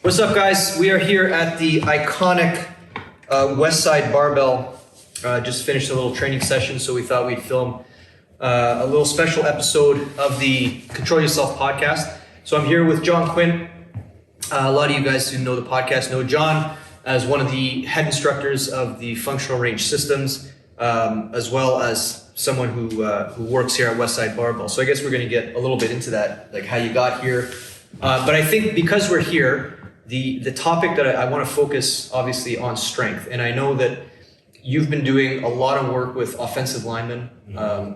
What's up, guys? We are here at the iconic Westside Barbell. Just finished a little training session, so we thought we'd film a little special episode of the Control Yourself podcast. So I'm here with John Quint. A lot of you guys who know the podcast know John as one of the head instructors of the functional range systems, as well as someone who works here at Westside Barbell. So I guess we're going to get a little bit into that, like how you got here. But I think because we're here, the topic that I want to focus obviously on strength. And I know that you've been doing a lot of work with offensive linemen,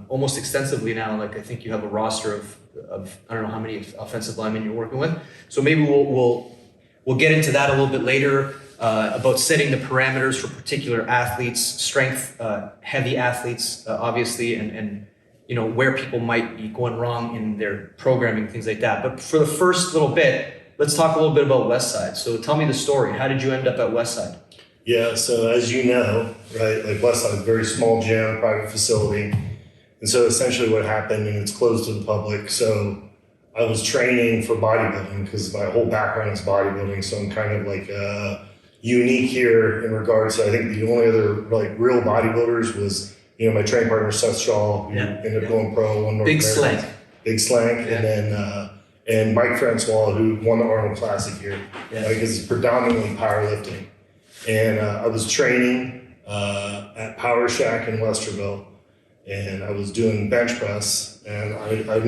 almost extensively now. Like I think you have a roster of I don't know how many offensive linemen you're working with. So maybe we'll get into that a little bit later, about setting the parameters for particular athletes, strength heavy athletes, obviously, and you know where people might be going wrong in their programming, things like that. But for the first little bit, let's talk a little bit about Westside. So tell me the story. How did you end up at Westside? Yeah, so as you know, right, like Westside is a very small gym, private facility. And so essentially what happened, and it's closed to the public. So I was training for bodybuilding because my whole background is bodybuilding. So I'm kind of like unique here in regards to, I think the only other like real bodybuilders was, you know, my training partner, Seth Shaw, who ended up going pro, won North Big American. Slank. Big Slank. Yeah. And Mike Francois, who won the Arnold Classic here, because it's predominantly powerlifting. And I was training at Power Shack in Westerville, and I was doing bench press. And I would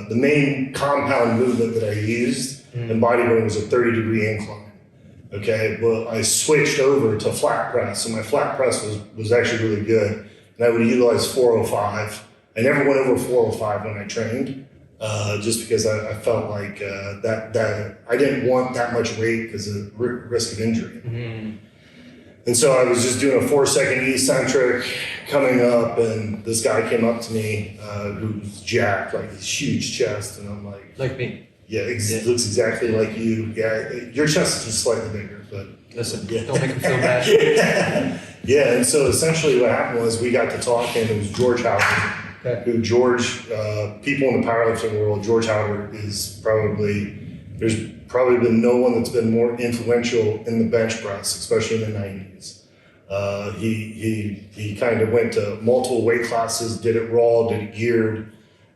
the main compound movement that I used in bodybuilding was a 30-degree incline. Okay, well, I switched over to flat press, so my flat press was actually really good, and I would utilize 405. I never went over 405 when I trained. Just because I felt like that I didn't want that much weight because of risk of injury. Mm-hmm. And so I was just doing a 4-second eccentric coming up, and this guy came up to me who was jacked, like this huge chest, and I'm like me. Yeah, looks exactly like you. Yeah, your chest is just slightly bigger, but listen, don't make him feel bad. Yeah, and so essentially what happened was we got to talking. It was George Howard. Who people in the powerlifting world, George Howard is there's probably been no one that's been more influential in the bench press, especially in the 90s. He kind of went to multiple weight classes, did it raw, did it geared,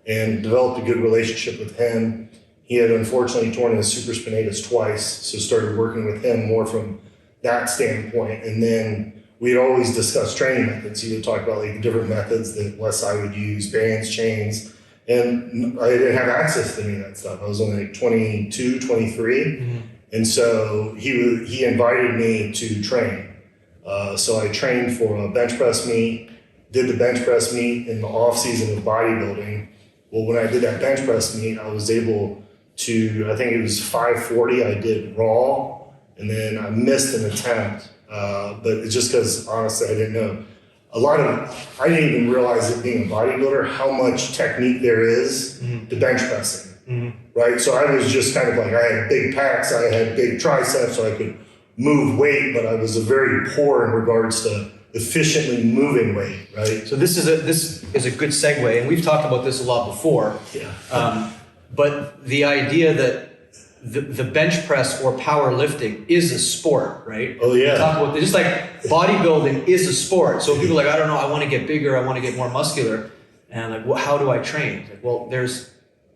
and developed a good relationship with him. He had unfortunately torn his supraspinatus twice, so started working with him more from that standpoint. And then we had always discussed training methods. He would talk about like the different methods that Westside would use, bands, chains, and I didn't have access to any of that stuff. I was only like 22, 23. Mm-hmm. And so he invited me to train. So I trained for a bench press meet, did the bench press meet in the off season of bodybuilding. Well, when I did that bench press meet, I was able to, I think it was 540, I did raw, and then I missed an attempt. But it's just because honestly I didn't know I didn't even realize it being a bodybuilder how much technique there is to bench pressing, right? So I was just kind of like, I had big pecs, I had big triceps, so I could move weight, but I was very poor in regards to efficiently moving weight, right? So this is a good segue, and we've talked about this a lot before. Yeah. But the idea that the bench press or powerlifting is a sport, right? Oh yeah. We talk about just like bodybuilding is a sport. So people are like, I don't know, I want to get bigger, I want to get more muscular, and I'm like, well, how do I train? Like, well, there's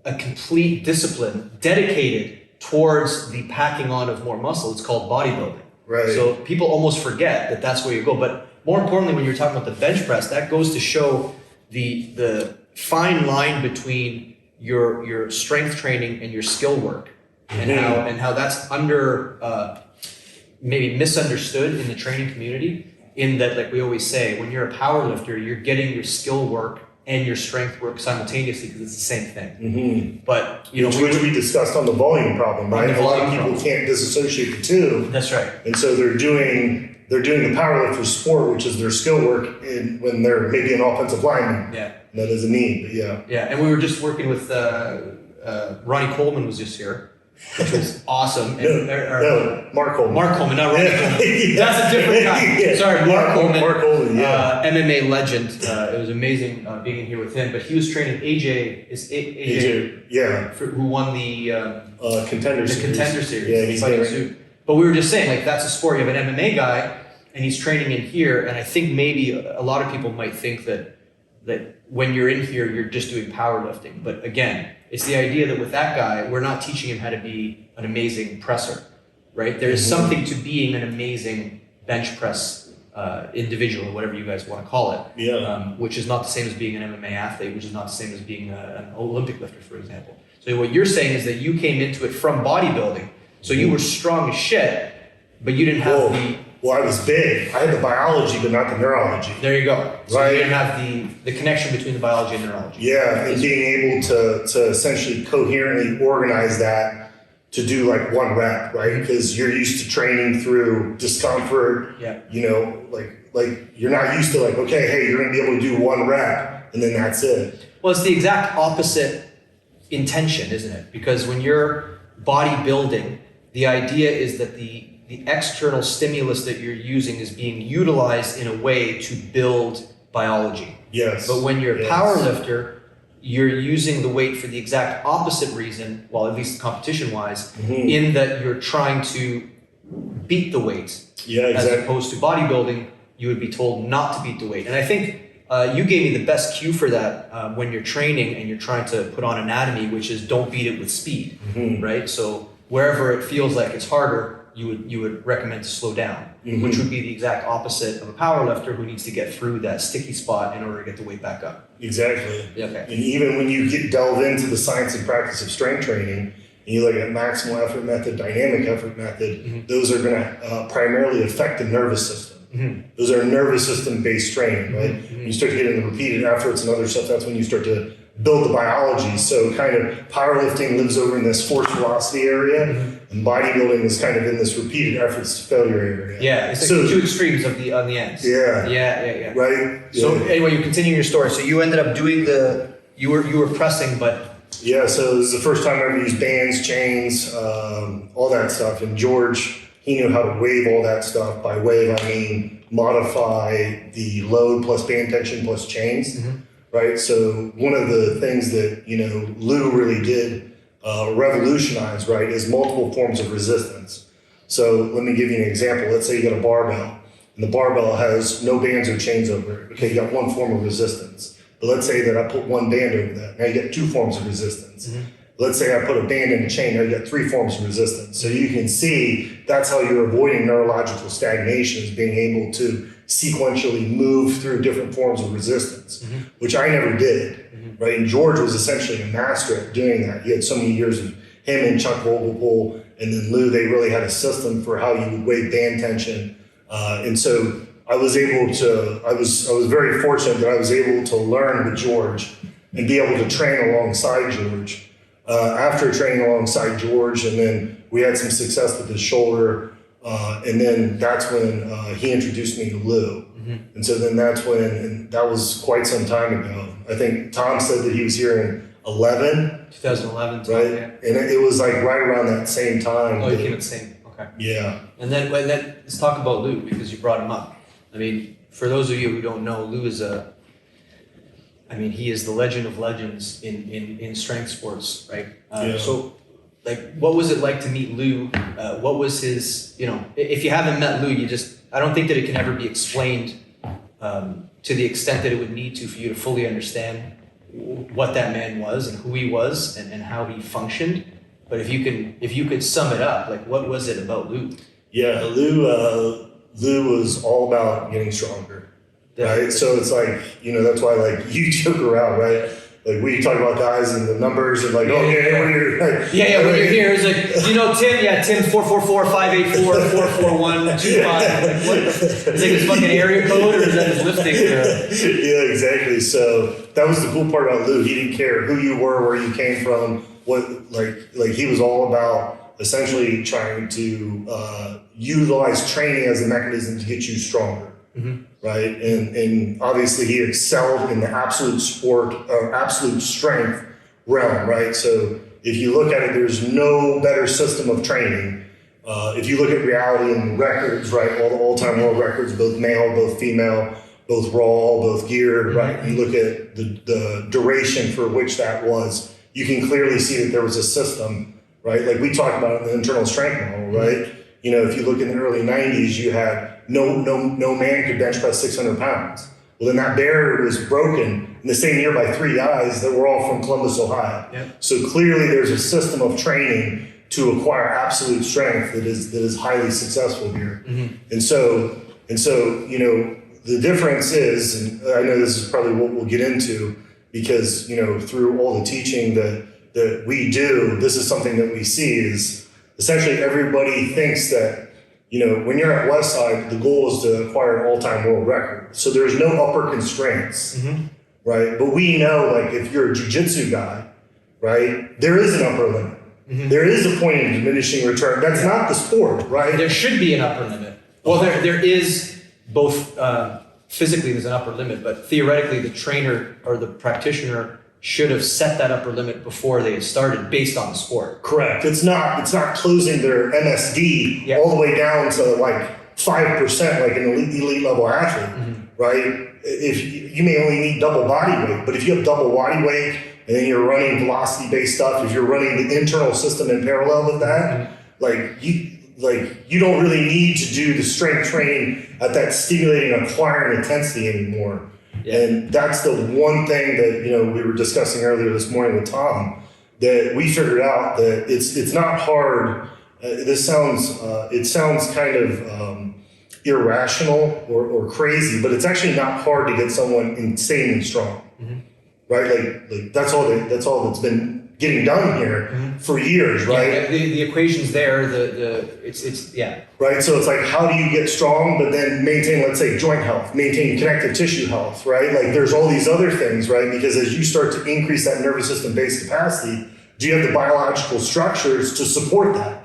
a complete discipline dedicated towards the packing on of more muscle. It's called bodybuilding. Right. So people almost forget that that's where you go. But more importantly, when you're talking about the bench press, that goes to show the fine line between your strength training and your skill work. And how that's maybe misunderstood in the training community, in that, like we always say, when you're a power lifter, you're getting your skill work and your strength work simultaneously because it's the same thing. Mm-hmm. But you know, which we discussed on the volume problem, right? A lot of people can't disassociate the two. That's right. And so they're doing the powerlifter sport, which is their skill work, when they're maybe an offensive lineman. Yeah, that is a need. But yeah. Yeah, and we were just working with Ronnie Coleman was just here. which was awesome. Mark Coleman. Mark Coleman, not Ronnie Coleman. That's a different guy. Yeah. Sorry, Mark Coleman. Mark Coleman, yeah. MMA legend. It was amazing being in here with him. But he was training AJ. AJ, yeah, who won the Contender Series. Contender Series. Yeah, he's fighting getting suit. But we were just saying, like, that's a sport. You have an MMA guy, and he's training in here. And I think maybe a lot of people might think that when you're in here, you're just doing powerlifting. But again, it's the idea that with that guy, we're not teaching him how to be an amazing presser, right? There is something to being an amazing bench press individual, or whatever you guys want to call it. Yeah. Which is not the same as being an MMA athlete, which is not the same as being an Olympic lifter, for example. So what you're saying is that you came into it from bodybuilding. So you were strong as shit, but you didn't have Well, I was big. I had the biology, but not the neurology. There you go. So right. you didn't have the connection between the biology and neurology. Yeah, and being able to essentially coherently organize that to do like one rep, right? Because you're used to training through discomfort. Yeah. You know, like you're not used to like, okay, hey, you're gonna be able to do one rep and then that's it. Well, it's the exact opposite intention, isn't it? Because when you're bodybuilding, the idea is that the external stimulus that you're using is being utilized in a way to build biology. Yes. But when you're a powerlifter, you're using the weight for the exact opposite reason, well, at least competition-wise, in that you're trying to beat the weight. Yeah, exactly. As opposed to bodybuilding, you would be told not to beat the weight. And I think you gave me the best cue for that when you're training and you're trying to put on anatomy, which is don't beat it with speed, right? So wherever it feels like it's harder, you would recommend to slow down, which would be the exact opposite of a powerlifter who needs to get through that sticky spot in order to get the weight back up. Exactly. Okay. And even when you delve into the science and practice of strength training, and you look at maximal effort method, dynamic effort method, those are going to primarily affect the nervous system. Those are nervous system based training, right? When you start to get into repeated efforts and other stuff, that's when you start to build the biology. So kind of powerlifting lives over in this force velocity area, and bodybuilding is kind of in this repeated efforts to failure area. Yeah, it's like the two extremes on the ends. Yeah. Right? So anyway, you continue your story. So you ended up doing you were pressing, but... Yeah, so this is the first time I ever used bands, chains, all that stuff. And George, he knew how to wave all that stuff. By wave, I mean modify the load plus band tension plus chains. Right, so one of the things that Lou really did revolutionize, right, is multiple forms of resistance. So let me give you an example. Let's say you got a barbell, and the barbell has no bands or chains over it. Okay, you got one form of resistance. But let's say that I put one band over that. Now you get two forms of resistance. Let's say I put a band and a chain. Now you get three forms of resistance. So you can see that's how you're avoiding neurological stagnation, is being able to sequentially move through different forms of resistance, which I never did, right? And George was essentially a master at doing that. He had so many years of him and Chuck Vogelpohl, and then Lou, they really had a system for how you would weigh band tension. And so I was very fortunate that I was able to learn with George and be able to train alongside George. After training alongside George, and then we had some success with his shoulder, and then that's when he introduced me to Lou. And so then and that was quite some time ago. I think Tom said that he was here in 2011, right? Yeah. And it was like right around that same time. Oh, you came at the same, okay. Yeah. And then let's talk about Lou, because you brought him up. I mean, for those of you who don't know, Lou is he is the legend of legends in strength sports, right? So, like, what was it like to meet Lou? What was his, if you haven't met Lou, I don't think that it can ever be explained to the extent that it would need to for you to fully understand what that man was and who he was and how he functioned. But if you could sum it up, like, what was it about Lou? Yeah, Lou was all about getting stronger. Right, so it's like, that's why, like, you joke around, right? Like, we talk about guys and the numbers and like, when you're like, when you're here, it's like, Tim 444-584-441-25. Like, what? Is that his fucking area code, or is that his lifting? Yeah, exactly. So that was the cool part about Lou. He didn't care who you were, where you came from, like he was all about essentially trying to utilize training as a mechanism to get you stronger. Right, and obviously he excelled in the absolute strength realm, right? So if you look at it, there's no better system of training. If you look at reality and records, right, all the all-time world records, both male, both female, both raw, both geared, right, you look at the duration for which that was, you can clearly see that there was a system, right? Like we talked about in the internal strength model, right? You know, if you look in the early 90s, you had no man could bench press 600 pounds. Well, then that barrier was broken in the same year by 3 guys that were all from Columbus, Ohio. Yep. So clearly there's a system of training to acquire absolute strength that is highly successful here. And so, you know, the difference is, and I know this is probably what we'll get into, because, you know, through all the teaching that we do, this is something that we see is essentially everybody thinks that, you know, when you're at Westside, the goal is to acquire an all-time world record. So there's no upper constraints, right? But we know, like, if you're a jiu-jitsu guy, right, there is an upper limit. There is a point of diminishing return. That's not the sport, right? There should be an upper limit. Well, there is both physically there's an upper limit, but theoretically the trainer or the practitioner should have set that upper limit before they started based on the sport. Correct. It's not closing their MSD all the way down to like 5% like an elite level athlete, right? If you may only need double body weight, but if you have double body weight and then you're running velocity-based stuff, if you're running the internal system in parallel with that, you don't really need to do the strength training at that stimulating acquiring intensity anymore. And that's the one thing that, you know, we were discussing earlier this morning with Tom, that we figured out that it's not hard. It sounds kind of irrational or crazy, but it's actually not hard to get someone insanely strong, right? Like that's all that's been getting done here for years, right? Yeah, the equation's there. It's right. So it's like, how do you get strong, but then maintain, let's say, joint health, maintain connective tissue health, right? Like there's all these other things, right? Because as you start to increase that nervous system based capacity, do you have the biological structures to support that,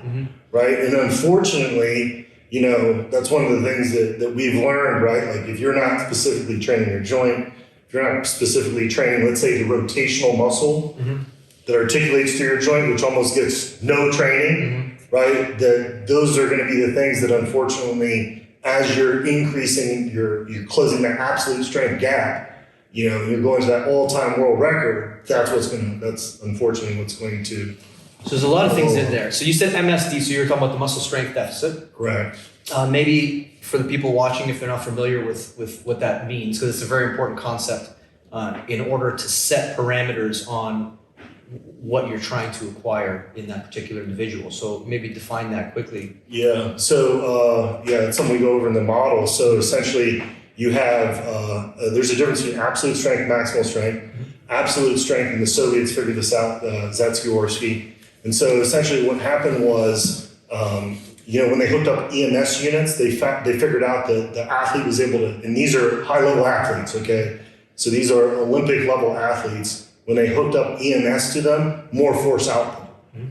right? And unfortunately, you know, that's one of the things that we've learned, right? Like if you're not specifically training your joint, if you're not specifically training, let's say, the rotational muscle that articulates to your joint, which almost gets no training, right? That those are going to be the things that unfortunately, as you're increasing, you're closing that absolute strength gap, you know, you're going to that all-time world record. That's unfortunately what's going to. So there's a lot of things in there. So you said MSD, so you're talking about the muscle strength deficit. Correct. Maybe for the people watching, if they're not familiar with what that means, because it's a very important concept in order to set parameters on what you're trying to acquire in that particular individual. So maybe define that quickly. Yeah. So it's something we go over in the model. So essentially, you have there's a difference between absolute strength and maximal strength. Absolute strength, and the Soviets figured this out, Zatsky-Orsky. And so essentially what happened was, you know, when they hooked up EMS units, they figured out that the athlete was able to, and these are high-level athletes, okay? So these are Olympic-level athletes. When they hooked up EMS to them, more force output,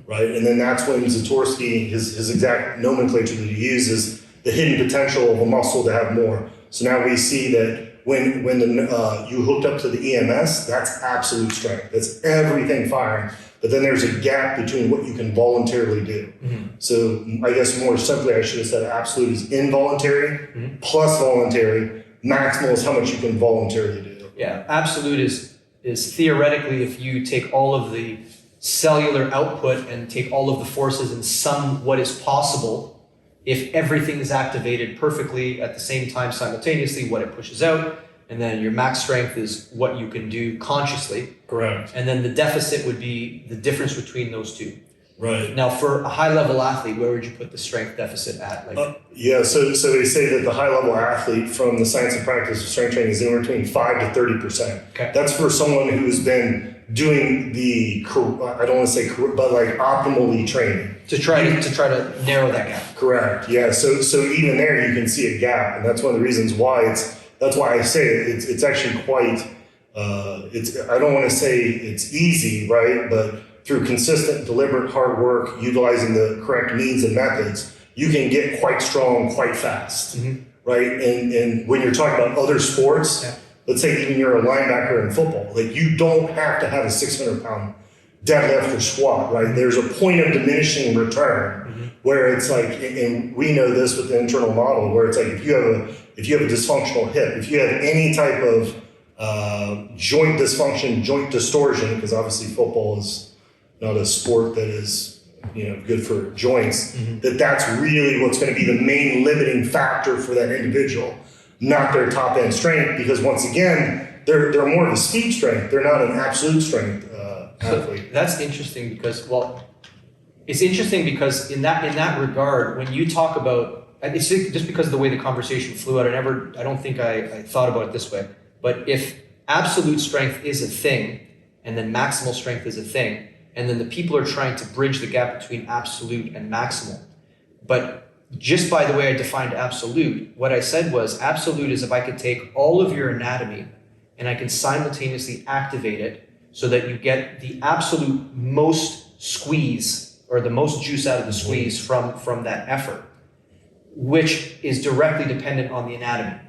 right? And then that's when Zatorsky, his exact nomenclature that he uses, the hidden potential of a muscle to have more. So now we see that when you hooked up to the EMS, that's absolute strength. That's everything firing. But then there's a gap between what you can voluntarily do. So I guess more simply, I should have said absolute is involuntary plus voluntary. Maximal is how much you can voluntarily do. Yeah, absolute is theoretically if you take all of the cellular output and take all of the forces and sum what is possible, if everything is activated perfectly at the same time simultaneously, what it pushes out, and then your max strength is what you can do consciously. Correct. And then the deficit would be the difference between those two. Right. Now, for a high-level athlete, where would you put the strength deficit at? So they say that the high-level athlete from the science and practice of strength training is anywhere between 5 to 30%. Okay. That's for someone who's been doing I don't want to say, but like optimally training. To try to narrow that gap. Correct. Yeah. So even there you can see a gap, and that's one of the reasons why that's why I say it's actually quite. I don't want to say it's easy, right? But through consistent, deliberate, hard work, utilizing the correct means and methods, you can get quite strong quite fast, right? And when you're talking about other sports, let's say even you're a linebacker in football, like you don't have to have a 600-pound deadlift or squat, right? There's a point of diminishing return where it's like, and we know this with the internal model, where it's like if you have a dysfunctional hip, if you have any type of joint dysfunction, joint distortion, because obviously football is not a sport that is good for joints, that's really what's going to be the main limiting factor for that individual, not their top end strength, because once again, they're more of a speed strength. They're not an absolute strength athlete. So that's interesting because, it's interesting because in that regard, when you talk about, it's just because of the way the conversation flew out, I don't think I thought about it this way, but if absolute strength is a thing, and then maximal strength is a thing, and then the people are trying to bridge the gap between absolute and maximal. But just by the way I defined absolute, what I said was absolute is if I could take all of your anatomy and I can simultaneously activate it so that you get the absolute most squeeze or the most juice out of the squeeze from that effort, which is directly dependent on the anatomy.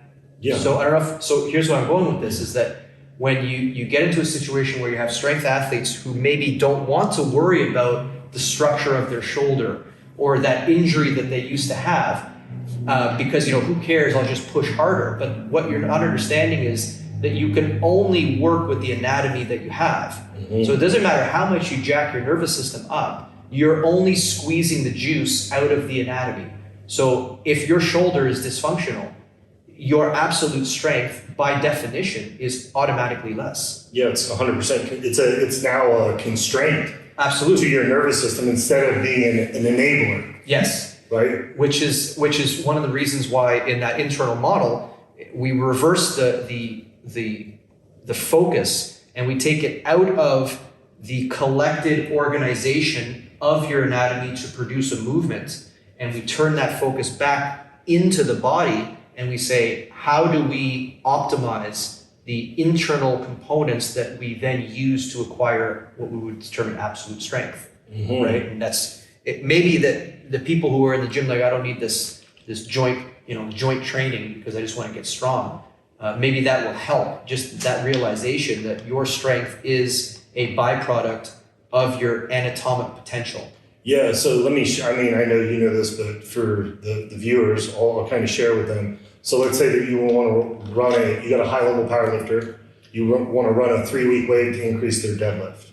Yeah. So I don't know so here's where I'm going with this is that when you get into a situation where you have strength athletes who maybe don't want to worry about the structure of their shoulder or that injury that they used to have, because who cares, I'll just push harder. But what you're not understanding is that you can only work with the anatomy that you have. So it doesn't matter how much you jack your nervous system up, you're only squeezing the juice out of the anatomy. So if your shoulder is dysfunctional, your absolute strength, by definition, is automatically less. Yeah, it's 100%. It's now a constraint. Absolutely. To your nervous system instead of being an enabler. Yes. Right. Which is one of the reasons why in that internal model we reverse the focus and we take it out of the collected organization of your anatomy to produce a movement, and we turn that focus back into the body. And we say, how do we optimize the internal components that we then use to acquire what we would determine absolute strength, right? And it may be that the people who are in the gym, like, I don't need this joint training because I just want to get strong. Maybe that will help, just that realization that your strength is a byproduct of your anatomic potential. Yeah, so let me, I know you know this, but for the viewers, I'll kind of share with them. So let's say that you want to run you got a high level power lifter, you want to run a 3-week wave to increase their deadlift,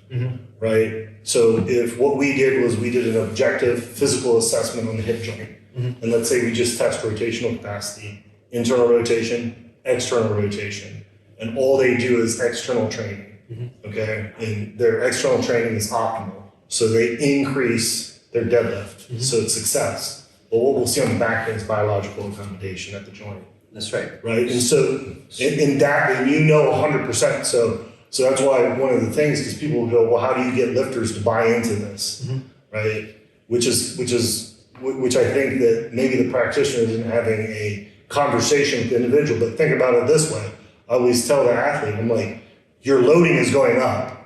right? So if what we did was we did an objective physical assessment on the hip joint, and let's say we just test rotational capacity, internal rotation, external rotation, and all they do is external training, okay? And their external training is optimal. So they increase their deadlift, so it's success. But what we'll see on the back end is biological accommodation at the joint. That's right. Right, and so in that, and 100%. So that's why one of the things, because people will go, well, how do you get lifters to buy into this, right? Which I think that maybe the practitioner isn't having a conversation with the individual. But think about it this way: I always tell the athlete, I'm like, your loading is going up,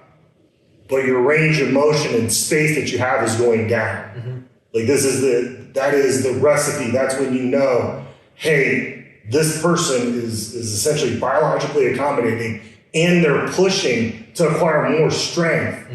but your range of motion and space that you have is going down. Like that is the recipe. That's when you know, hey, this person is essentially biologically accommodating and they're pushing to acquire more strength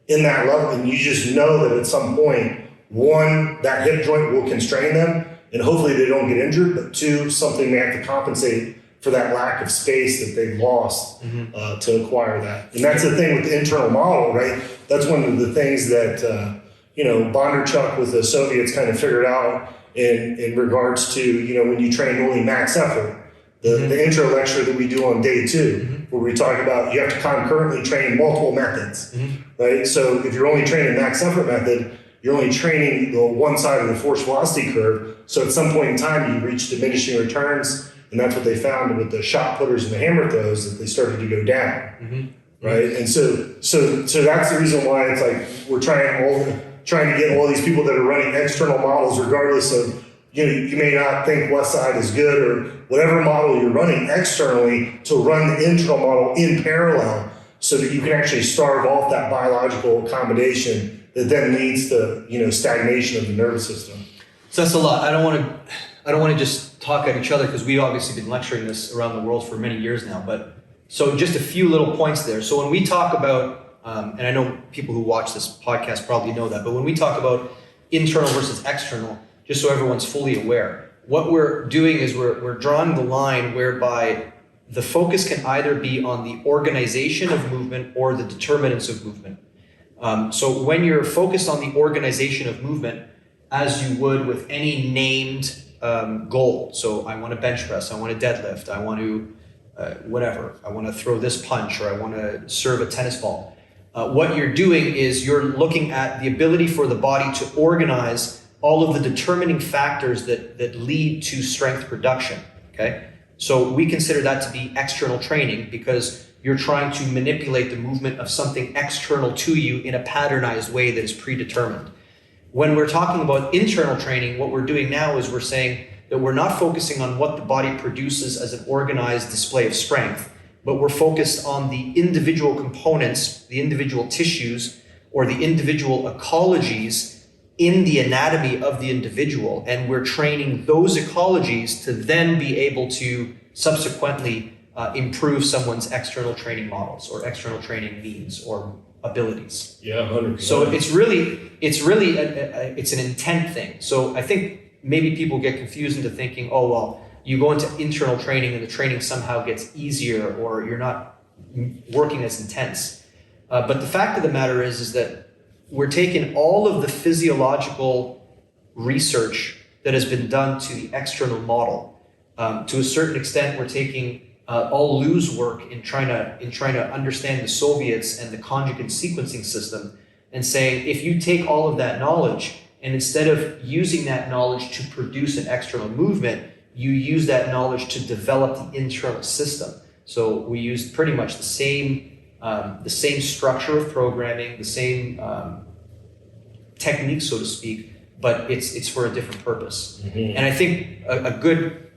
in that level. And you just know that at some point, one, that hip joint will constrain them and hopefully they don't get injured, but two, something they have to compensate for that lack of space that they've lost to acquire that. And that's the thing with the internal model, right? That's one of the things that, Bondarchuk with the Soviets kind of figured out in regards to, when you train only max effort. The intro lecture that we do on day 2, where we talk about you have to concurrently train multiple methods, right? So if you're only training max effort method, you're only training the one side of the force velocity curve. So at some point in time, you reach diminishing returns, and that's what they found with the shot putters and the hammer throws, that they started to go down, right? And so that's the reason why it's like we're trying to get all these people that are running external models, regardless of, you may not think Westside is good or whatever model you're running externally, to run the internal model in parallel so that you can actually starve off that biological accommodation that then leads to, stagnation of the nervous system. So that's a lot. I don't want to just talk at each other because we've obviously been lecturing this around the world for many years now. But so just a few little points there. So when we talk about and I know people who watch this podcast probably know that, but when we talk about internal versus external, just so everyone's fully aware, what we're doing is we're drawing the line whereby the focus can either be on the organization of movement or the determinants of movement. So when you're focused on the organization of movement, as you would with any named goal, so I want to bench press, I want to deadlift, I want to whatever, I want to throw this punch, or I want to serve a tennis ball. What you're doing is you're looking at the ability for the body to organize all of the determining factors that lead to strength production, okay? So we consider that to be external training because you're trying to manipulate the movement of something external to you in a patternized way that is predetermined. When we're talking about internal training, what we're doing now is we're saying that we're not focusing on what the body produces as an organized display of strength, but we're focused on the individual components, the individual tissues, or the individual ecologies in the anatomy of the individual. And we're training those ecologies to then be able to subsequently improve someone's external training models or external training needs or abilities. Yeah, 100%. So it's an intent thing. So I think maybe people get confused into thinking, oh, well, you go into internal training and the training somehow gets easier or you're not working as intense. But the fact of the matter is that we're taking all of the physiological research that has been done to the external model. To a certain extent, we're taking all Lou's work in trying to understand the Soviets and the conjugate sequencing system and saying, if you take all of that knowledge and instead of using that knowledge to produce an external movement, you use that knowledge to develop the internal system. So we use pretty much the same structure of programming, the same technique, so to speak, but it's for a different purpose. Mm-hmm. And I think a good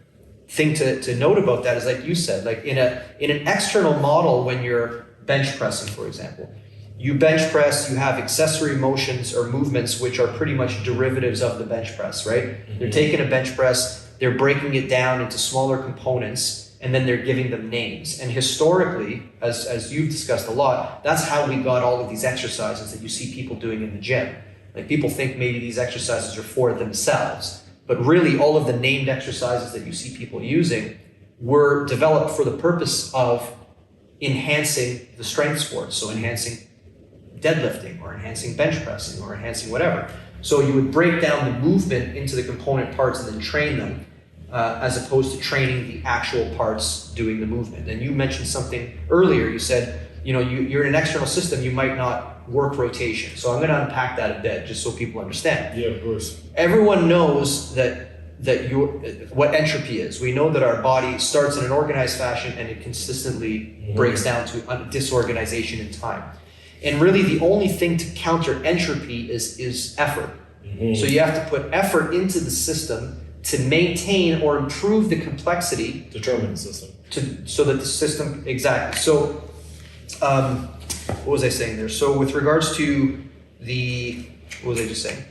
thing to note about that is, like you said, like in an external model, when you're bench pressing, for example, you bench press, you have accessory motions or movements which are pretty much derivatives of the bench press, right? Mm-hmm. They're taking a bench press, they're breaking it down into smaller components, and then they're giving them names. And historically, as you've discussed a lot, that's how we got all of these exercises that you see people doing in the gym. Like, people think maybe these exercises are for themselves, but really all of the named exercises that you see people using were developed for the purpose of enhancing the strength sports. So enhancing deadlifting or enhancing bench pressing or enhancing whatever. So you would break down the movement into the component parts and then train them, as opposed to training the actual parts doing the movement. And you mentioned something earlier. You said, you're in an external system, you might not work rotation. So I'm going to unpack that a bit just so people understand. Yeah, of course. Everyone knows that what entropy is. We know that our body starts in an organized fashion and it consistently breaks down to disorganization in time. And really the only thing to counter entropy is effort. Mm-hmm. So you have to put effort into the system to maintain or improve the complexity. Determine the system. So that the system, exactly. So what was I saying there? So with regards to what was I just saying?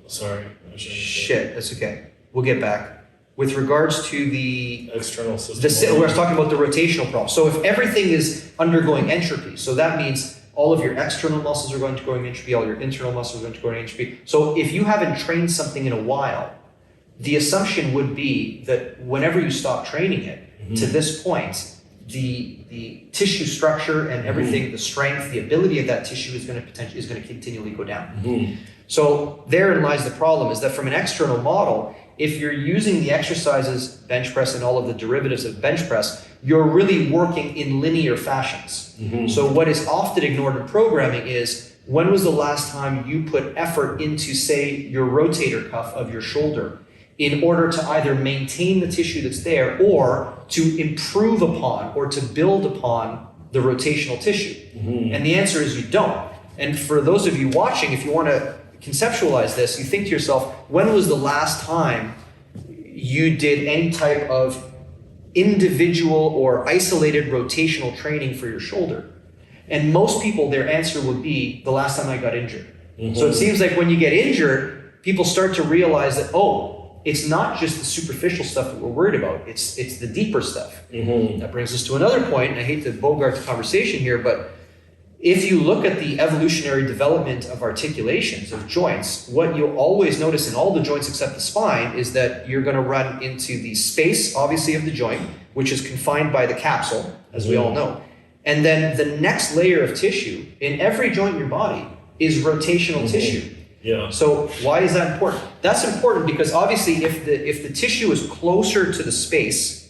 Sorry. Shit, that's okay. We'll get back. With regards to the external system, we're talking about the rotational problem. So if everything is undergoing entropy, so that means all of your external muscles are going to go in entropy, all your internal muscles are going to go in entropy. So if you haven't trained something in a while, the assumption would be that whenever you stop training it, to this point, the tissue structure and everything, the strength, the ability of that tissue is going to continually go down. So therein lies the problem, is that from an external model, if you're using the exercises, bench press and all of the derivatives of bench press, you're really working in linear fashions. So what is often ignored in programming is, when was the last time you put effort into, say, your rotator cuff of your shoulder in order to either maintain the tissue that's there or to improve upon or to build upon the rotational tissue? And the answer is you don't. And for those of you watching, if you want to conceptualize this, you think to yourself, when was the last time you did any type of individual or isolated rotational training for your shoulder? And most people, their answer would be, the last time I got injured. So it seems like when you get injured, people start to realize that, it's not just the superficial stuff that we're worried about. It's the deeper stuff. That brings us to another point, and I hate to bogart the conversation here, but if you look at the evolutionary development of articulations, of joints, what you'll always notice in all the joints except the spine is that you're going to run into the space, obviously, of the joint, which is confined by the capsule, as we all know. And then the next layer of tissue in every joint in your body is rotational tissue. Yeah. So why is that important? That's important because obviously if the tissue is closer to the space,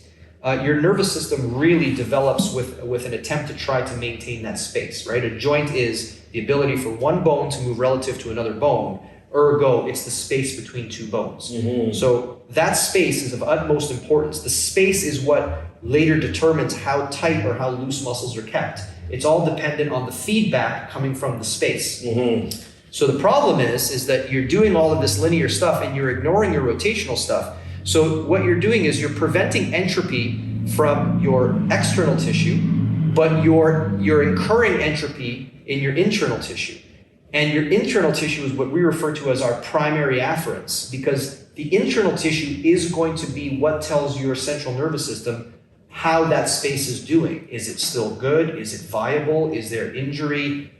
your nervous system really develops with an attempt to try to maintain that space, right? A joint is the ability for one bone to move relative to another bone. Ergo, it's the space between two bones. So that space is of utmost importance. The space is what later determines how tight or how loose muscles are kept. It's all dependent on the feedback coming from the space. So the problem is that you're doing all of this linear stuff and you're ignoring your rotational stuff. So what you're doing is you're preventing entropy from your external tissue, but you're incurring entropy in your internal tissue. And your internal tissue is what we refer to as our primary afferents, because the internal tissue is going to be what tells your central nervous system how that space is doing. Is it still good? Is it viable? Is there injury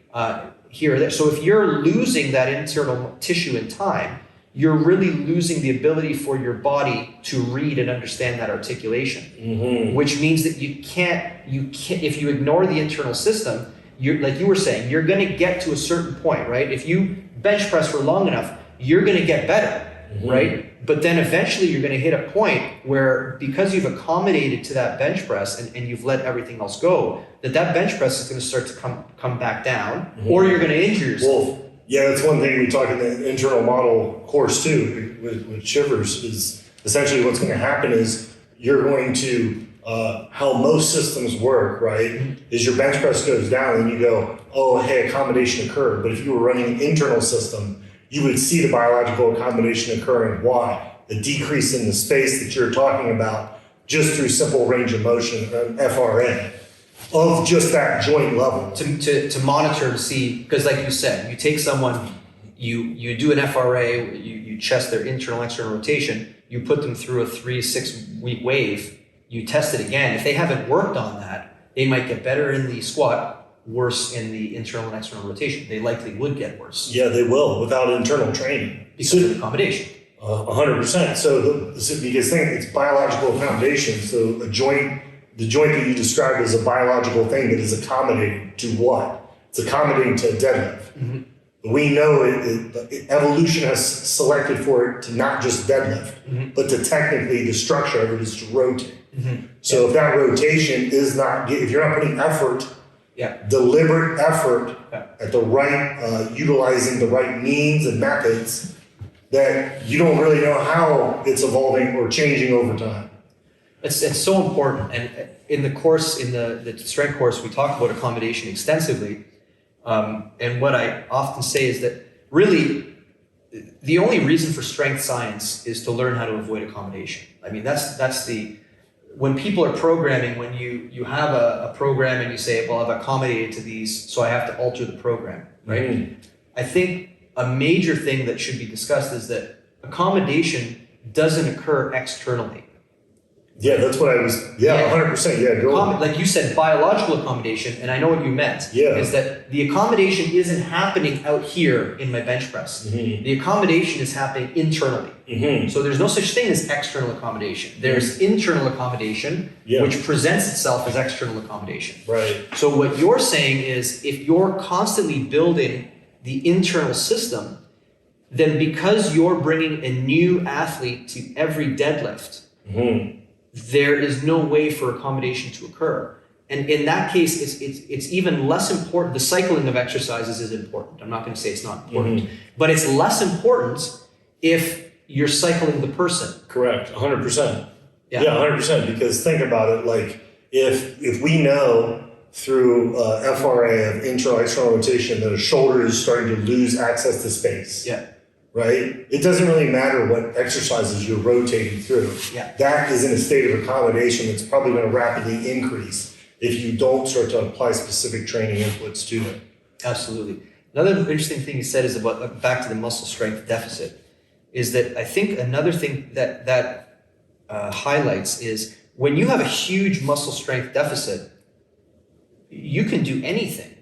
here or there? So if you're losing that internal tissue in time, you're really losing the ability for your body to read and understand that articulation, which means that you can't, if you ignore the internal system, you're, like you were saying, you're going to get to a certain point, right? If you bench press for long enough, you're going to get better, right? But then eventually you're going to hit a point where, because you've accommodated to that bench press and you've let everything else go, that bench press is going to start to come back down, or you're going to injure yourself. Well, yeah, that's one thing we talk in the internal model course too with Shivers, is essentially what's going to happen is you're going to, how most systems work, right, is your bench press goes down and you go, oh, hey, accommodation occurred. But if you were running an internal system, you would see the biological accommodation occurring. Why? The decrease in the space that you're talking about just through simple range of motion, FRA, of just that joint level. To monitor, to see, because like you said, you take someone, you do an FRA, you test their internal, external rotation, you put them through a 3-6 week wave, you test it again. If they haven't worked on that, they might get better in the squat, worse in the internal and external rotation. They likely would get worse. Yeah, they will, without internal training. Because of accommodation. 100%. So because think it's biological accommodation. So the joint that you described is a biological thing that is accommodating to what? It's accommodating to a deadlift. We know evolution has selected for it to not just deadlift, but to technically the structure of it is to rotate. So if that rotation is not, if you're not putting effort, deliberate effort at the right, utilizing the right means and methods, that you don't really know how it's evolving or changing over time. It's so important. And in the course, in the strength course, we talk about accommodation extensively. And what I often say is that really the only reason for strength science is to learn how to avoid accommodation. I mean, that's when people are programming, when you have a program and you say, well, I've accommodated to these, so I have to alter the program, right? I think a major thing that should be discussed is that accommodation doesn't occur externally. Yeah, that's what I was, 100%, yeah, go on. Like you said, biological accommodation, and I know what you meant, is that the accommodation isn't happening out here in my bench press. The accommodation is happening internally. So there's no such thing as external accommodation. There's internal accommodation, which presents itself as external accommodation. Right. So what you're saying is, if you're constantly building the internal system, then because you're bringing a new athlete to every deadlift, there is no way for accommodation to occur. And in that case, it's even less important. The cycling of exercises is important. I'm not going to say it's not important, but it's less important if you're cycling the person. Correct, 100%. Yeah, 100%. Because think about it, like if we know through FRA of internal external rotation that a shoulder is starting to lose access to space. Right? It doesn't really matter what exercises you're rotating through. That is in a state of accommodation that's probably going to rapidly increase if you don't start to apply specific training inputs to it. Absolutely. Another interesting thing you said is about, back to the muscle strength deficit, is that I think another thing that highlights is when you have a huge muscle strength deficit, you can do anything,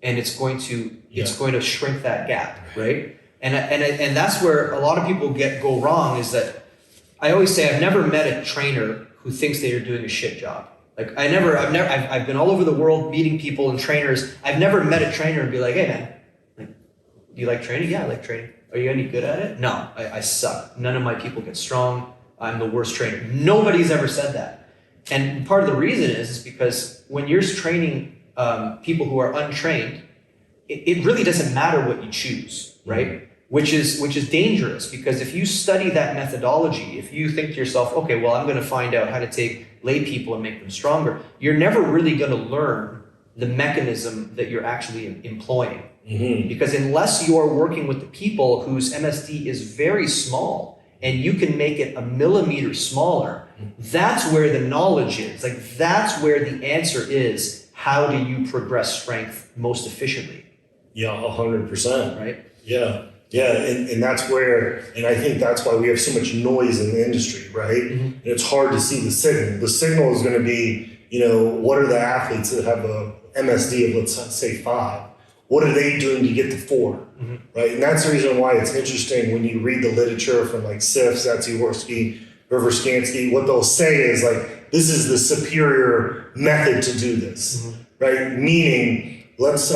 and it's going to shrink that gap, right? And that's where a lot of people go wrong. Is that I always say I've never met a trainer who thinks they are doing a shit job. Like I've been all over the world meeting people and trainers. I've never met a trainer and be like, hey man, like, do you like training? Yeah, I like training. Are you any good at it? No, I suck. None of my people get strong. I'm the worst trainer. Nobody's ever said that. And part of the reason is because when you're training people who are untrained, it really doesn't matter what you choose, right? Which is dangerous, because if you study that methodology, if you think to yourself, okay, well, I'm going to find out how to take lay people and make them stronger, you're never really going to learn the mechanism that you're actually employing. Mm-hmm. Because unless you are working with the people whose MSD is very small and you can make it a millimeter smaller, that's where the knowledge is. Like, that's where the answer is. How do you progress strength most efficiently? Yeah, 100%. Right? Yeah. Yeah, and that's where, and I think that's why we have so much noise in the industry, right? Mm-hmm. And it's hard to see the signal. The signal is going to be, what are the athletes that have a MSD of, let's say, 5? What are they doing to get to 4, mm-hmm. right? And that's the reason why it's interesting when you read the literature from like Sif, Zatsiorsky, Ververscansky. What they'll say is like, this is the superior method to do this, mm-hmm. right? Meaning, let's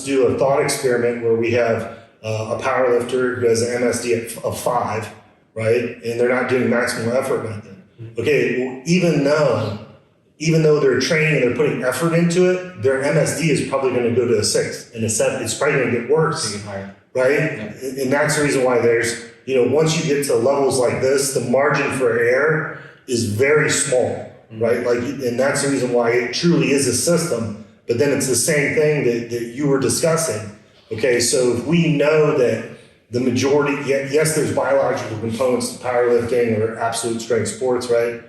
do a thought experiment where we have a power lifter who has an MSD of 5, right? And they're not doing maximal effort method. Okay, well, even though they're training and they're putting effort into it, their MSD is probably going to go to a 6 and a 7. It's probably going to get worse, right? Yeah. And that's the reason why there's, once you get to levels like this, the margin for error is very small, right? Like, and that's the reason why it truly is a system. But then it's the same thing that you were discussing. Okay, so if we know that the majority, yes, there's biological components to powerlifting or absolute strength sports, right?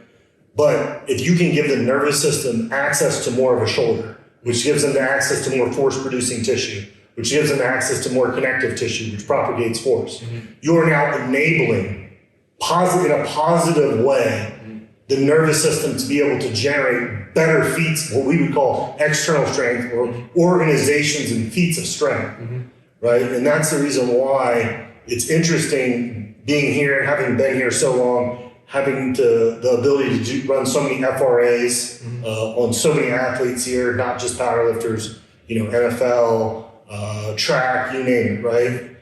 But if you can give the nervous system access to more of a shoulder, which gives them the access to more force-producing tissue, which gives them access to more connective tissue, which propagates force, mm-hmm. you are now enabling, in a positive way, the nervous system to be able to generate better feats, what we would call external strength, or organizations and feats of strength, mm-hmm. right? And that's the reason why it's interesting being here, having been here so long, having the ability to run so many FRAs mm-hmm. On so many athletes here, not just powerlifters, NFL, track, you name it, right?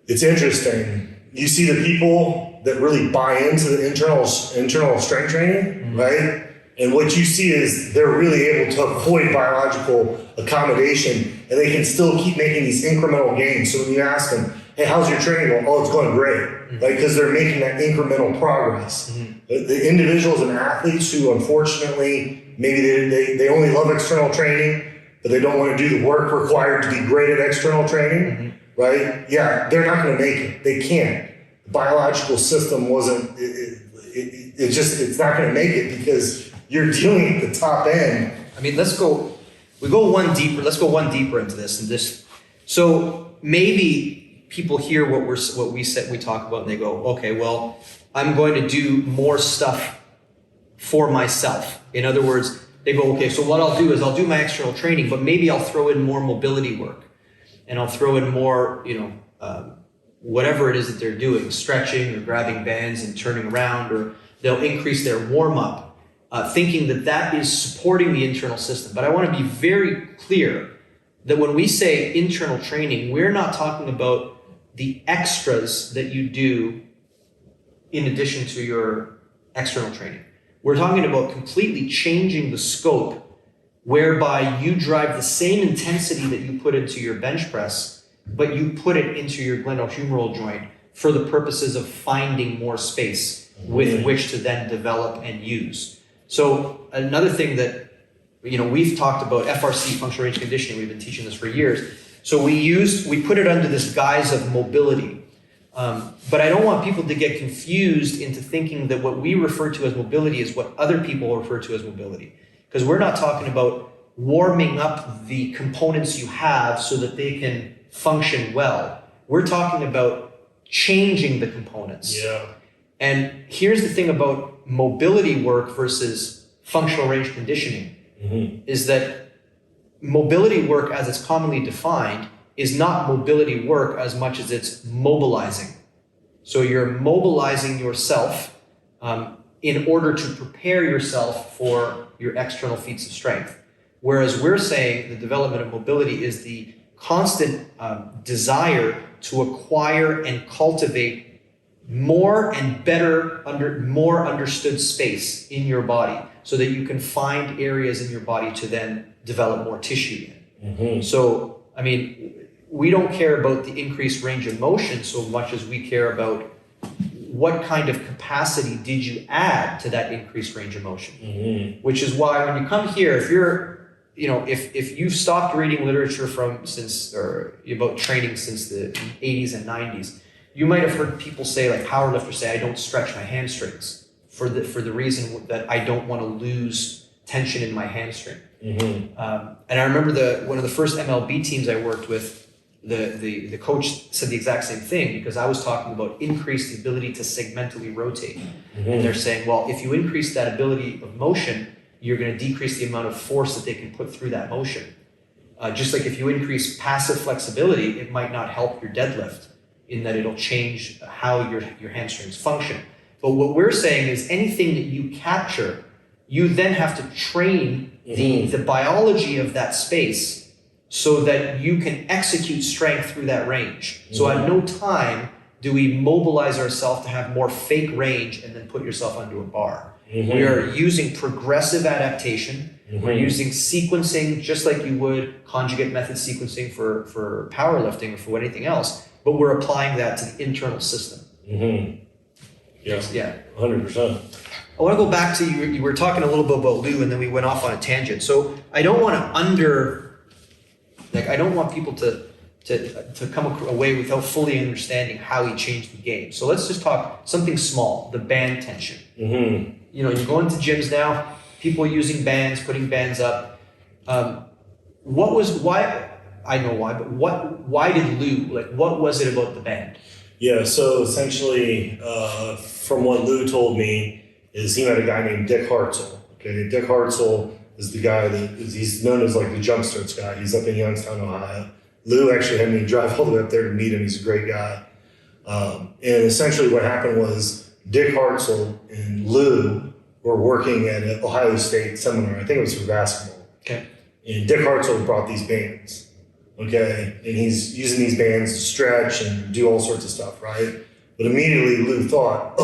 It's interesting. You see the people that really buy into the internal strength training, mm-hmm. right? And what you see is they're really able to avoid biological accommodation, and they can still keep making these incremental gains. So when you ask them, hey, how's your training going? Oh, it's going great, mm-hmm. right? Because they're making that incremental progress. Mm-hmm. The individuals and athletes who, unfortunately, maybe they only love external training, but they don't want to do the work required to be great at external training, mm-hmm. right? Yeah, they're not going to make it. They can't. The biological system wasn't, it's not going to make it because you're dealing at the top end. I mean, let's go one deeper into this. So maybe people hear what we talk about and they go, okay, well, I'm going to do more stuff for myself. In other words, they go, okay, so what I'll do is I'll do my external training, but maybe I'll throw in more mobility work, and I'll throw in more, whatever it is that they're doing, stretching or grabbing bands and turning around, or they'll increase their warm-up, thinking that is supporting the internal system. But I want to be very clear that when we say internal training, we're not talking about the extras that you do in addition to your external training. We're talking about completely changing the scope whereby you drive the same intensity that you put into your bench press, but you put it into your glenohumeral joint for the purposes of finding more space with which to then develop and use. So another thing that, we've talked about FRC, functional range conditioning. We've been teaching this for years. So we put it under this guise of mobility. But I don't want people to get confused into thinking that what we refer to as mobility is what other people refer to as mobility. Because we're not talking about warming up the components you have so that they can function well. We're talking about changing the components. Yeah. And here's the thing about mobility work versus functional range conditioning, is that mobility work as it's commonly defined is not mobility work as much as it's mobilizing. So you're mobilizing yourself in order to prepare yourself for your external feats of strength. Whereas we're saying the development of mobility is the constant desire to acquire and cultivate more and better more understood space in your body so that you can find areas in your body to then develop more tissue in. So, I mean, we don't care about the increased range of motion so much as we care about what kind of capacity did you add to that increased range of motion. Which is why when you come here, if you're, if you've stopped reading literature about training since the 80s and 90s, you might have heard people say, like powerlifters say, I don't stretch my hamstrings for the reason that I don't want to lose tension in my hamstring. And I remember one of the first MLB teams I worked with, the coach said the exact same thing, because I was talking about increase the ability to segmentally rotate. And they're saying, well, if you increase that ability of motion, you're going to decrease the amount of force that they can put through that motion. Just like if you increase passive flexibility, it might not help your deadlift in that it'll change how your hamstrings function. But what we're saying is anything that you capture, you then have to train the biology of that space so that you can execute strength through that range. So at no time do we mobilize ourselves to have more fake range and then put yourself onto a bar. We are using progressive adaptation. We're using sequencing just like you would conjugate method sequencing for powerlifting or for anything else, but we're applying that to the internal system. Yeah, 100%. I want to go back to you were talking a little bit about Lou, and then we went off on a tangent. So I don't want I don't want people to come away without fully understanding how he changed the game. So let's just talk something small, the band tension. You go into gyms now, people using bands, putting bands up. Why? I know why, but why did Lou, what was it about the band? Yeah, so essentially, from what Lou told me, is he met a guy named Dick Hartzell. Okay, Dick Hartzell is the guy he's known as like the jump starts guy. He's up in Youngstown, Ohio. Lou actually had me drive all the way up there to meet him. He's a great guy. And essentially what happened was Dick Hartzell and Lou were working at an Ohio State seminar. I think it was for basketball. Okay. And Dick Hartzell brought these bands. Okay. And he's using these bands to stretch and do all sorts of stuff, right? But immediately Lou thought,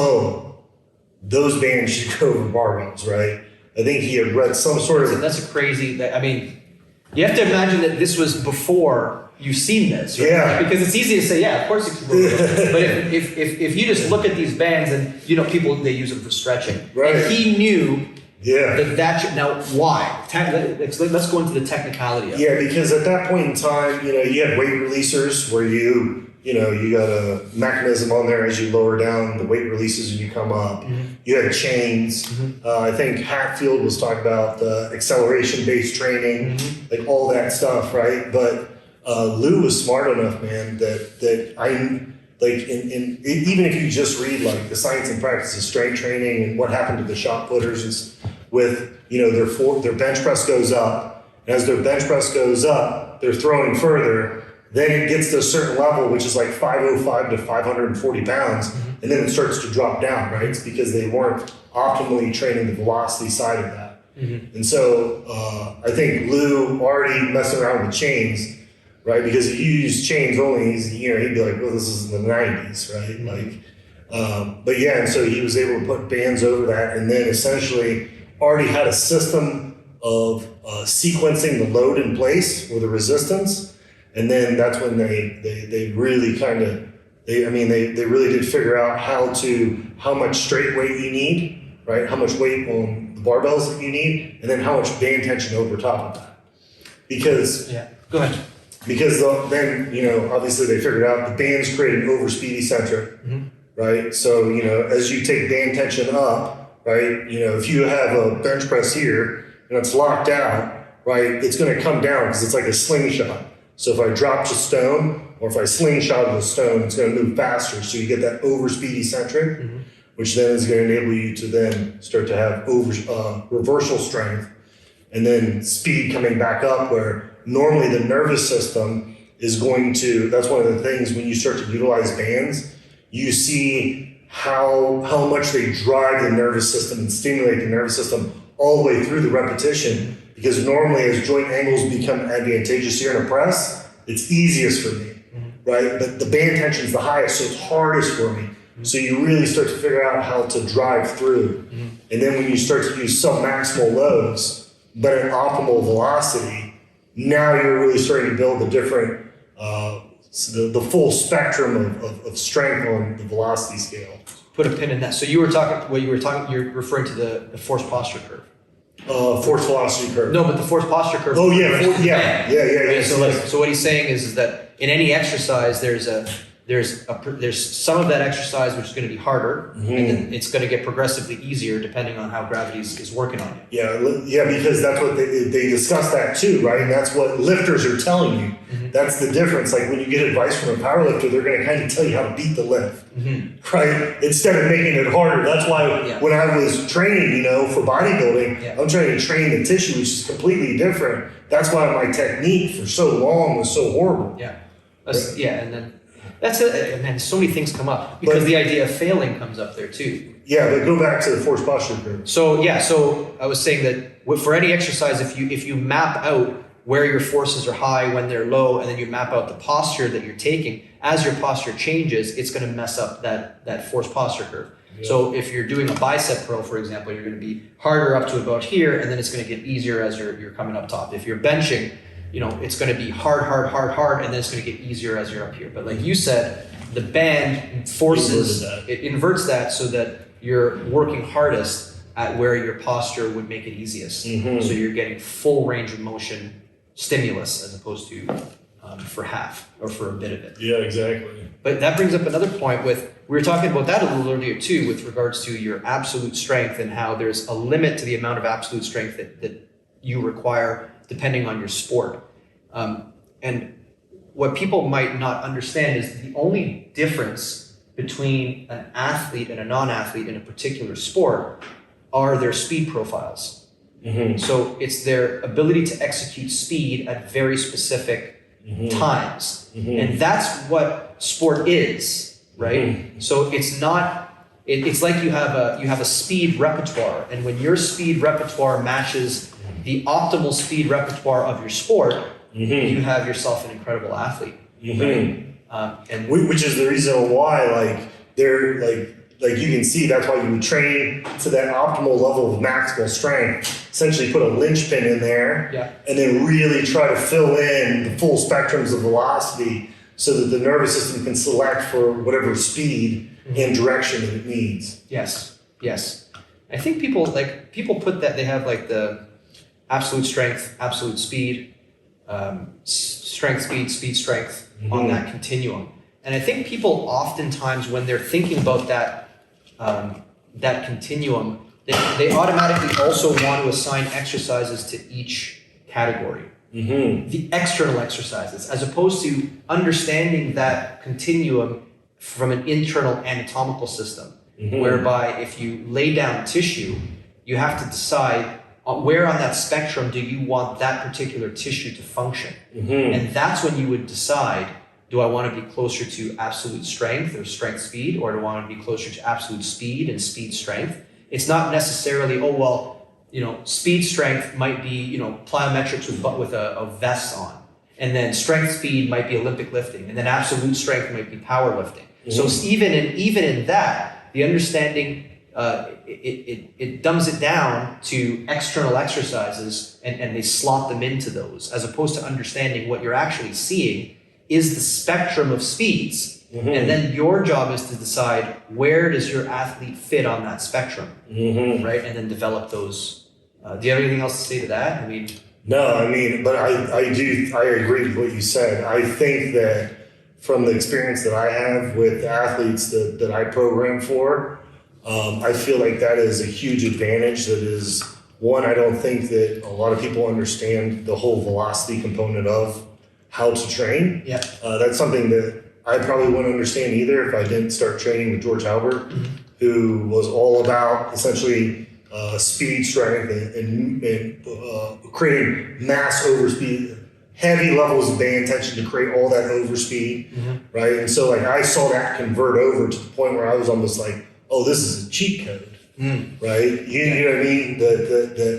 those bands should go over barbells, right? I think he had read some sort of... That's a crazy... you have to imagine that this was before you've seen this, right? Yeah. Because it's easy to say, yeah, of course it can work. But if you just look at these bands and, people, they use them for stretching. Right. And he knew Yeah. That should, now, why? Let's go into the technicality of it. Yeah, because at that point in time, you had weight releasers where you got a mechanism on there as you lower down, the weight releases and you come up. Mm-hmm. You had chains. Mm-hmm. I think Hatfield was talking about the acceleration-based training, mm-hmm. like all that stuff, right? But Lou was smart enough, man, that I like even if you just read like the science and practice of strength training and what happened to the shot putters with their bench press goes up, and as their bench press goes up, they're throwing further. Then it gets to a certain level, which is like 505 to 540 pounds, mm-hmm. and then it starts to drop down, right? It's because they weren't optimally training the velocity side of that. Mm-hmm. And so I think Lou already messing around with chains, right? Because if you use chains only, he'd be like, well, this is in the 90s, right? Mm-hmm. But yeah, and so he was able to put bands over that, and then essentially already had a system of sequencing the load in place or the resistance. And then that's when they really kind of, they really did figure out how much straight weight you need, right? How much weight on the barbells that you need, and then how much band tension over top of that. Because, yeah, go ahead. Because then, obviously they figured out the bands create an overspeed eccentric, mm-hmm. right? So, as you take band tension up, right? If you have a bench press here and it's locked out, right? It's going to come down because it's like a slingshot. So if I dropped a stone, or if I slingshot a stone, it's going to move faster. So you get that overspeed eccentric, which then is going to enable you to then start to have reversal strength, and then speed coming back up, where normally the nervous system is going to, that's one of the things when you start to utilize bands, you see how much they drive the nervous system and stimulate the nervous system all the way through the repetition. Because normally as joint angles become advantageous here in a press, it's easiest for me, right? But the band tension is the highest, so it's hardest for me. So you really start to figure out how to drive through. And then when you start to use sub-maximal loads, but at optimal velocity, now you're really starting to build the different, the full spectrum of strength on the velocity scale. Put a pin in that. So you're referring to the force posture curve. Force velocity curve. No, but the force posture curve. Oh yeah. So what he's saying is that in any exercise, there's some of that exercise which is going to be harder, and then it's going to get progressively easier depending on how gravity is working on you. Yeah, because that's what they discuss that too, right? And that's what lifters are telling you. That's the difference. Like when you get advice from a power lifter, they're going to kind of tell you how to beat the lift, right? Instead of making it harder. That's why when I was training, for bodybuilding, I'm trying to train the tissue, which is completely different. That's why my technique for so long was so horrible. And then that's it. And then so many things come up because the idea of failing comes up there too. Yeah, but go back to the force posture curve. So I was saying that for any exercise, if you map out where your forces are high, when they're low, and then you map out the posture that you're taking, as your posture changes, it's going to mess up that force posture curve. Yeah. So if you're doing a bicep curl, for example, you're going to be harder up to about here, and then it's going to get easier as you're coming up top. If you're benching, it's going to be hard, and then it's going to get easier as you're up here. But like you said, the band forces, it inverts that so that you're working hardest at where your posture would make it easiest. So you're getting full range of motion stimulus as opposed to for half or for a bit of it. Yeah, exactly. But that brings up another point we were talking about that a little earlier too, with regards to your absolute strength and how there's a limit to the amount of absolute strength that you require depending on your sport. And what people might not understand is the only difference between an athlete and a non-athlete in a particular sport are their speed profiles. So it's their ability to execute speed at very specific times. And that's what sport is, right? So it's not, it's like you have a speed repertoire, and when your speed repertoire matches the optimal speed repertoire of your sport, you have yourself an incredible athlete. Right? And which is the reason why they're like you can see, that's why you would train to that optimal level of maximal strength, essentially put a linchpin in there, and then really try to fill in the full spectrums of velocity so that the nervous system can select for whatever speed and direction that it needs. Yes. I think people put that, they have like the absolute strength, absolute speed, strength, speed, strength on that continuum. And I think people oftentimes, when they're thinking about that continuum, they automatically also want to assign exercises to each category. The external exercises, as opposed to understanding that continuum from an internal anatomical system, whereby if you lay down tissue, you have to decide where on that spectrum do you want that particular tissue to function. And that's when you would decide, do I want to be closer to absolute strength or strength speed, or do I want to be closer to absolute speed and speed strength? It's not necessarily, speed strength might be, plyometrics with a vest on. And then strength speed might be Olympic lifting. And then absolute strength might be powerlifting. So even in that, the understanding, it dumbs it down to external exercises and they slot them into those, as opposed to understanding what you're actually seeing is the spectrum of speeds. And then your job is to decide where does your athlete fit on that spectrum, right? And then develop those. Do you have anything else to say to that? But I agree with what you said. I think that from the experience that I have with athletes that I program for, I feel like that is a huge advantage. That is one, I don't think that a lot of people understand the whole velocity component of how to train. Yeah. That's something that I probably wouldn't understand either if I didn't start training with George Halbert, who was all about essentially speed, strength, and creating mass overspeed, heavy levels of band tension to create all that overspeed, right? And so like I saw that convert over to the point where I was almost like, oh, this is a cheat code, right? You know what I mean?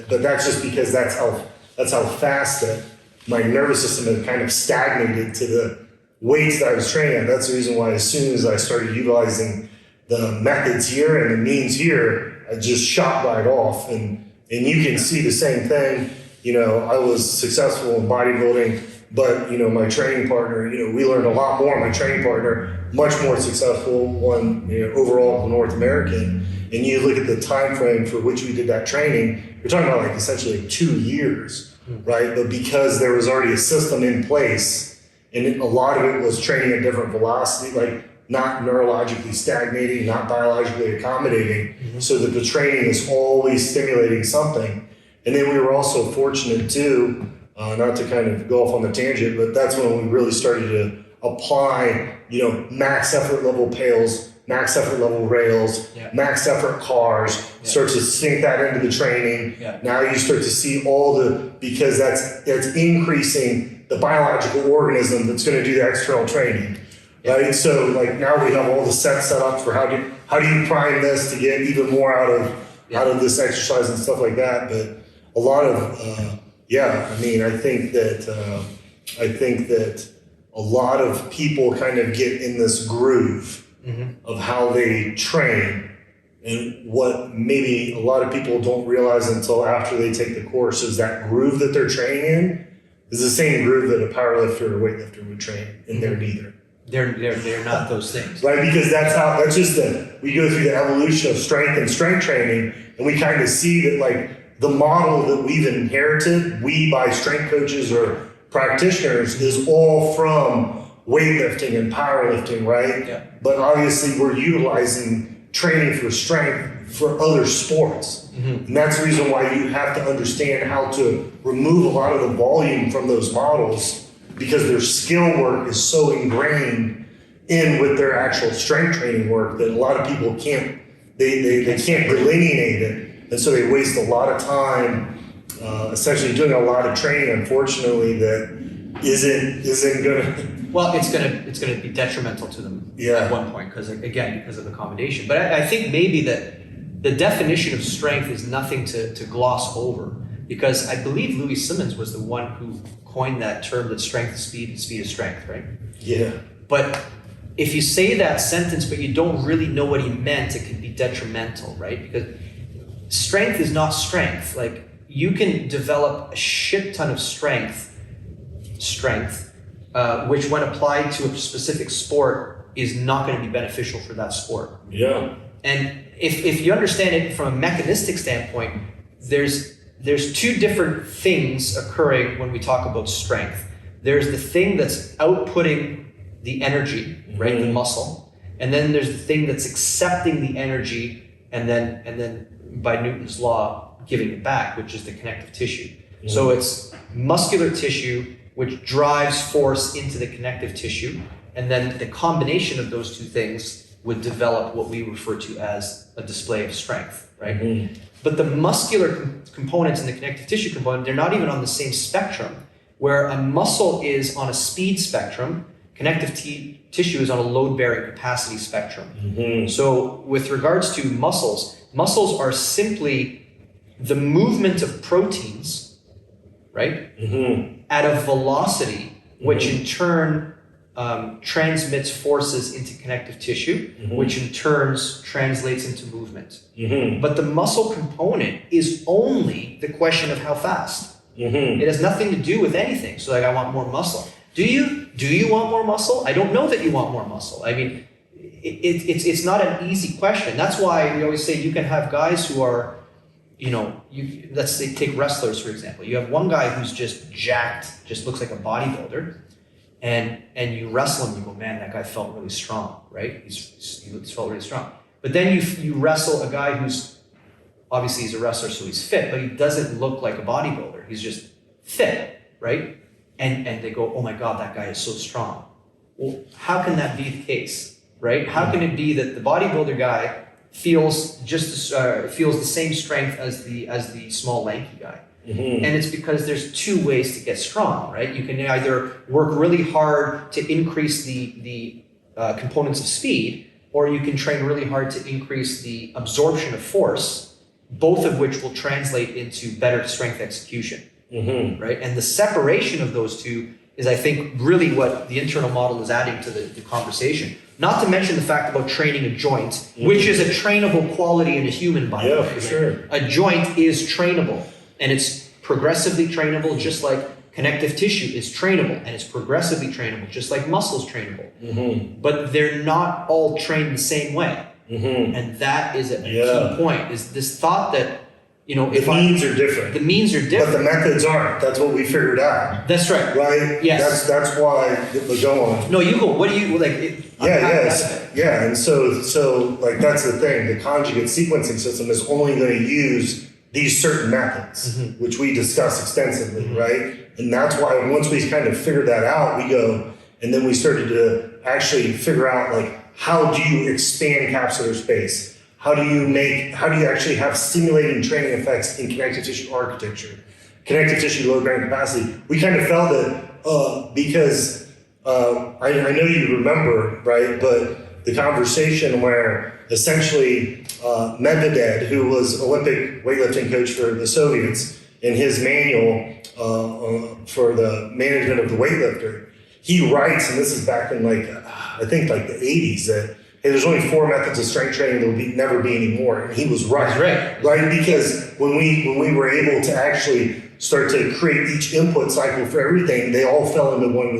But that's just because that's how fast that my nervous system had kind of stagnated to the weights that I was training at. That's the reason why as soon as I started utilizing the methods here and the means here, I just shot right off. And you can see the same thing. You know, I was successful in bodybuilding, but, you know, my training partner, you know, we learned a lot more. My training partner, much more successful, won, you know, overall North American. And you look at the time frame for which we did that training, you're talking about like essentially 2 years, right? But because there was already a system in place, and a lot of it was training at different velocity, like not neurologically stagnating, not biologically accommodating, so that the training is always stimulating something. And then we were also fortunate too, not to kind of go off on the tangent, but that's when we really started to apply, you know, max effort level pails, max effort level rails, max effort cars, start to sink that into the training. Now you start to see because that's increasing the biological organism that's going to do the external training, right? So like now we have all the sets set up for how do you prime this to get even more out of this exercise and stuff like that. But a lot of I mean, I think that a lot of people kind of get in this groove of how they train, and what maybe a lot of people don't realize until after they take the course is that groove that they're training in is the same groove that a powerlifter or weightlifter would train, and they're neither. They're not those things. Right, because that's just we go through the evolution of strength and strength training, and we kind of see that like the model that we've inherited, we by strength coaches or practitioners, is all from weightlifting and powerlifting, right? Yeah. But obviously we're utilizing training for strength for other sports. And that's the reason why you have to understand how to remove a lot of the volume from those models, because their skill work is so ingrained in with their actual strength training work that a lot of people can't delineate it. And so they waste a lot of time essentially doing a lot of training, unfortunately, that isn't gonna. Well, it's gonna be detrimental to them at one point because of accommodation. But I think maybe that the definition of strength is nothing to gloss over, because I believe Louie Simmons was the one who coined that term, that strength is speed and speed is strength, right? Yeah. But if you say that sentence but you don't really know what he meant, it can be detrimental, right? Because strength is not strength. Like, you can develop a shit ton of strength, which when applied to a specific sport is not going to be beneficial for that sport. Yeah. And if you understand it from a mechanistic standpoint, there's two different things occurring when we talk about strength. There's the thing that's outputting the energy, right, the muscle, and then there's the thing that's accepting the energy and then by Newton's law giving it back, which is the connective tissue. So it's muscular tissue which drives force into the connective tissue, and then the combination of those two things would develop what we refer to as a display of strength, right? But the muscular components and the connective tissue component, they're not even on the same spectrum. Where a muscle is on a speed spectrum, connective tissue is on a load-bearing capacity spectrum. So with regards to muscles are simply the movement of proteins, right? At a velocity, which in turn transmits forces into connective tissue, which in turn translates into movement. But the muscle component is only the question of how fast. It has nothing to do with anything. So like, I want more muscle. Do you want more muscle? I don't know that you want more muscle. I mean, it's not an easy question. That's why we always say you can have guys who are, let's say take wrestlers, for example. You have one guy who's just jacked, just looks like a bodybuilder, and you wrestle him, you go, man, that guy felt really strong, right? He felt really strong. But then you wrestle a guy who's, obviously he's a wrestler, so he's fit, but he doesn't look like a bodybuilder. He's just fit, right? and they go, oh my God, that guy is so strong. Well, how can that be the case, right? How can it be that the bodybuilder guy feels feels the same strength as the small lanky guy? And it's because there's two ways to get strong, right? You can either work really hard to increase the components of speed, or you can train really hard to increase the absorption of force, both of which will translate into better strength execution, right? And the separation of those two is, I think, really what the internal model is adding to the conversation. Not to mention the fact about training a joint, which is a trainable quality in a human body. Yeah, for sure. A joint is trainable, and it's progressively trainable, just like connective tissue is trainable, and it's progressively trainable, just like muscles trainable. But they're not all trained the same way. And that is a key point, is this thought that, you know, the means are different. The means are different. But the methods aren't. That's what we figured out. That's right. Right? Yes. That's why we go on. No, you go. What do you, like? Yeah, and so like that's the thing. The conjugate sequencing system is only going to use these certain methods, which we discuss extensively, right? And that's why once we kind of figured that out, we go, and then we started to actually figure out, like, how do you expand capsular space? How do you actually have stimulating training effects in connective tissue architecture, connective tissue load bearing capacity? We kind of felt it because I know you remember, right? But the conversation where essentially Medvedev, who was Olympic weightlifting coach for the Soviets, in his manual for the management of the weightlifter, he writes, and this is back in I think the 80s, that hey, there's only 4 methods of strength training. There will never be any more. And he was right. Right? Because when we were able to actually start to create each input cycle for everything, they all fell into one of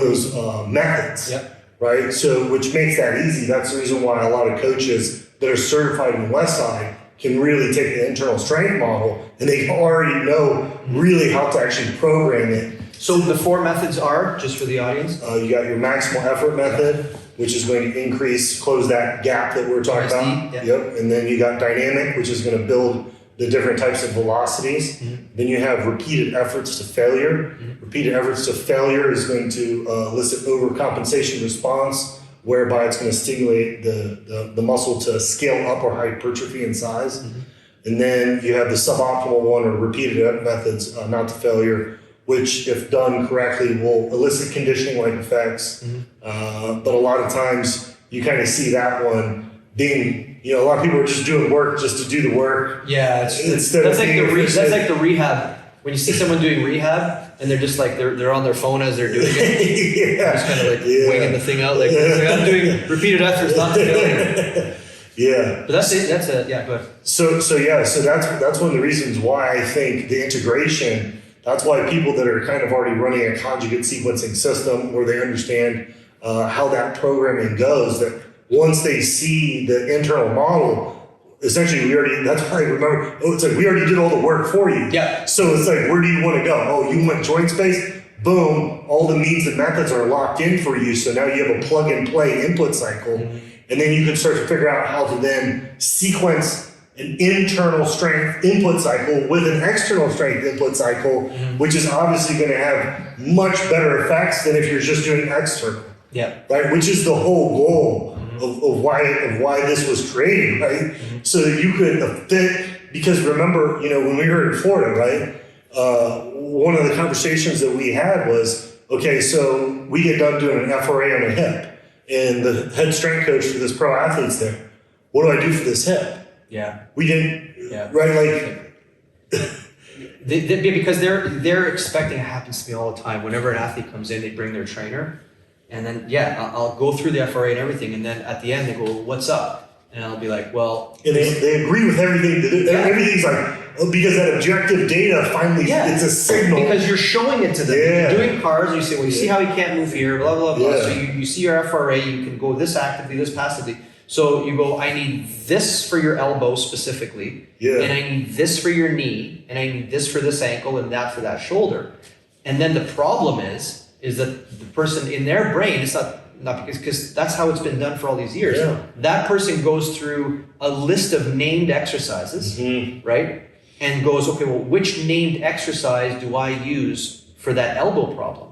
those methods. Yep. Right? So, which makes that easy. That's the reason why a lot of coaches that are certified in Westside can really take the internal strength model, and they already know really how to actually program it. So the 4 methods are, just for the audience? You got your maximal effort method, which is going to close that gap that we're talking about. Yeah. Yep. And then you got dynamic, which is going to build the different types of velocities. Then you have repeated efforts to failure. Repeated efforts to failure is going to elicit overcompensation response, whereby it's going to stimulate the muscle to scale up or hypertrophy in size. And then you have the suboptimal one, or repeated methods, not to failure, which, if done correctly, will elicit conditioning-like effects. But a lot of times you kind of see that one being, a lot of people are just doing work just to do the work. Yeah, that's like the rehab. When you see someone doing rehab and they're just like they're on their phone as they're doing it, just kind of winging the thing out like I'm doing repeated efforts, not to failure. Yeah. But that's it. Go ahead. So that's one of the reasons why I think the integration. That's why people that are kind of already running a conjugate sequencing system, where they understand how that programming goes, that once they see the internal model, essentially that's why I remember, it's like we already did all the work for you. Yeah. So it's like, where do you want to go? Oh, you want joint space? Boom, all the means and methods are locked in for you. So now you have a plug and play input cycle. And then you can start to figure out how to then sequence an internal strength input cycle with an external strength input cycle, which is obviously going to have much better effects than if you're just doing external. Yeah. Right. Which is the whole goal of why this was created, right? So that you could fit. Because remember, when we were in Florida, right? One of the conversations that we had was, okay, so we get done doing an FRA on a hip, and the head strength coach for this pro athlete's there. What do I do for this hip? Yeah. We didn't. Yeah. Right. Because they're expecting, it happens to me all the time. Whenever an athlete comes in, they bring their trainer, and then I'll go through the FRA and everything, and then at the end they go, "What's up?" And I'll be like, "Well," and they agree with everything. Everything's like, because that objective data finally, it's a signal. Because you're showing it to them. Yeah. You're doing cars, and you say, "Well, you see how he can't move here, blah blah blah." Yeah. So you see your FRA, you can go this actively, this passively. So you go, I need this for your elbow specifically, and I need this for your knee, and I need this for this ankle, and that for that shoulder. And then the problem is that the person in their brain, it's not because that's how it's been done for all these years. Yeah. That person goes through a list of named exercises, right? And goes, okay, well, which named exercise do I use for that elbow problem.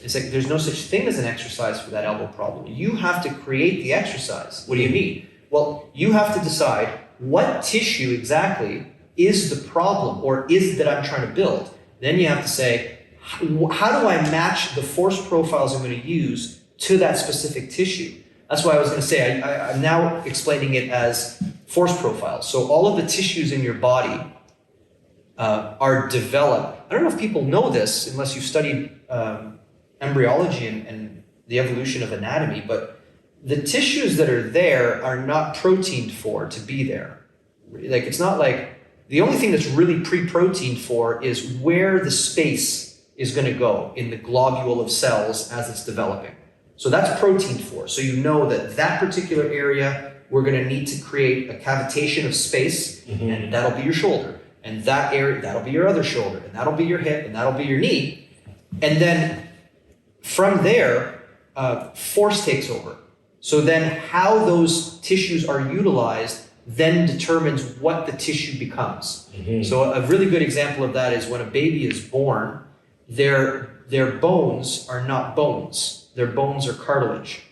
It's like there's no such thing as an exercise for that elbow problem. You have to create the exercise. What do you mean? Well, you have to decide what tissue exactly is the problem or is that I'm trying to build. Then you have to say, how do I match the force profiles I'm going to use to that specific tissue? That's why I was going to say, I'm now explaining it as force profiles. So all of the tissues in your body are developed. I don't know if people know this unless you've studied embryology and the evolution of anatomy, but the tissues that are there are not proteined for to be there. Like, it's not like, the only thing that's really pre-proteined for is where the space is going to go in the globule of cells as it's developing. So that's proteined for. So you know that that particular area, we're going to need to create a cavitation of space, and that'll be your shoulder. And that area, that'll be your other shoulder, and that'll be your hip, and that'll be your knee. And then from there, force takes over. So then how those tissues are utilized then determines what the tissue becomes. So a really good example of that is when a baby is born, their bones are not bones. Their bones are cartilage.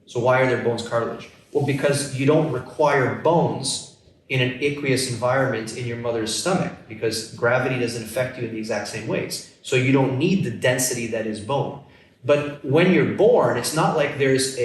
So why are their bones cartilage? Well, because you don't require bones in an aqueous environment in your mother's stomach, because gravity doesn't affect you in the exact same ways. So you don't need the density that is bone. But when you're born, it's not like there's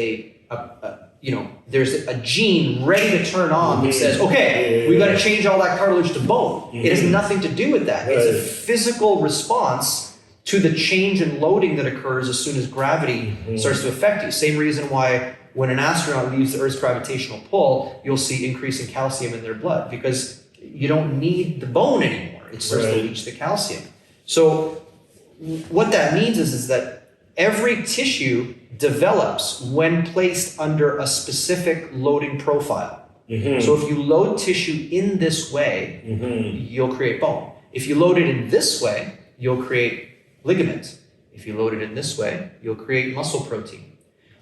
there's a gene ready to turn on that says, okay, we got to change all that cartilage to bone. It has nothing to do with that. It's a physical response to the change in loading that occurs as soon as gravity starts to affect you. Same reason why when an astronaut leaves the Earth's gravitational pull, you'll see increase in calcium in their blood, because you don't need the bone anymore. It starts to leach the calcium. So what that means is that every tissue develops when placed under a specific loading profile. So if you load tissue in this way, you'll create bone. If you load it in this way, you'll create ligament. If you load it in this way, you'll create muscle protein.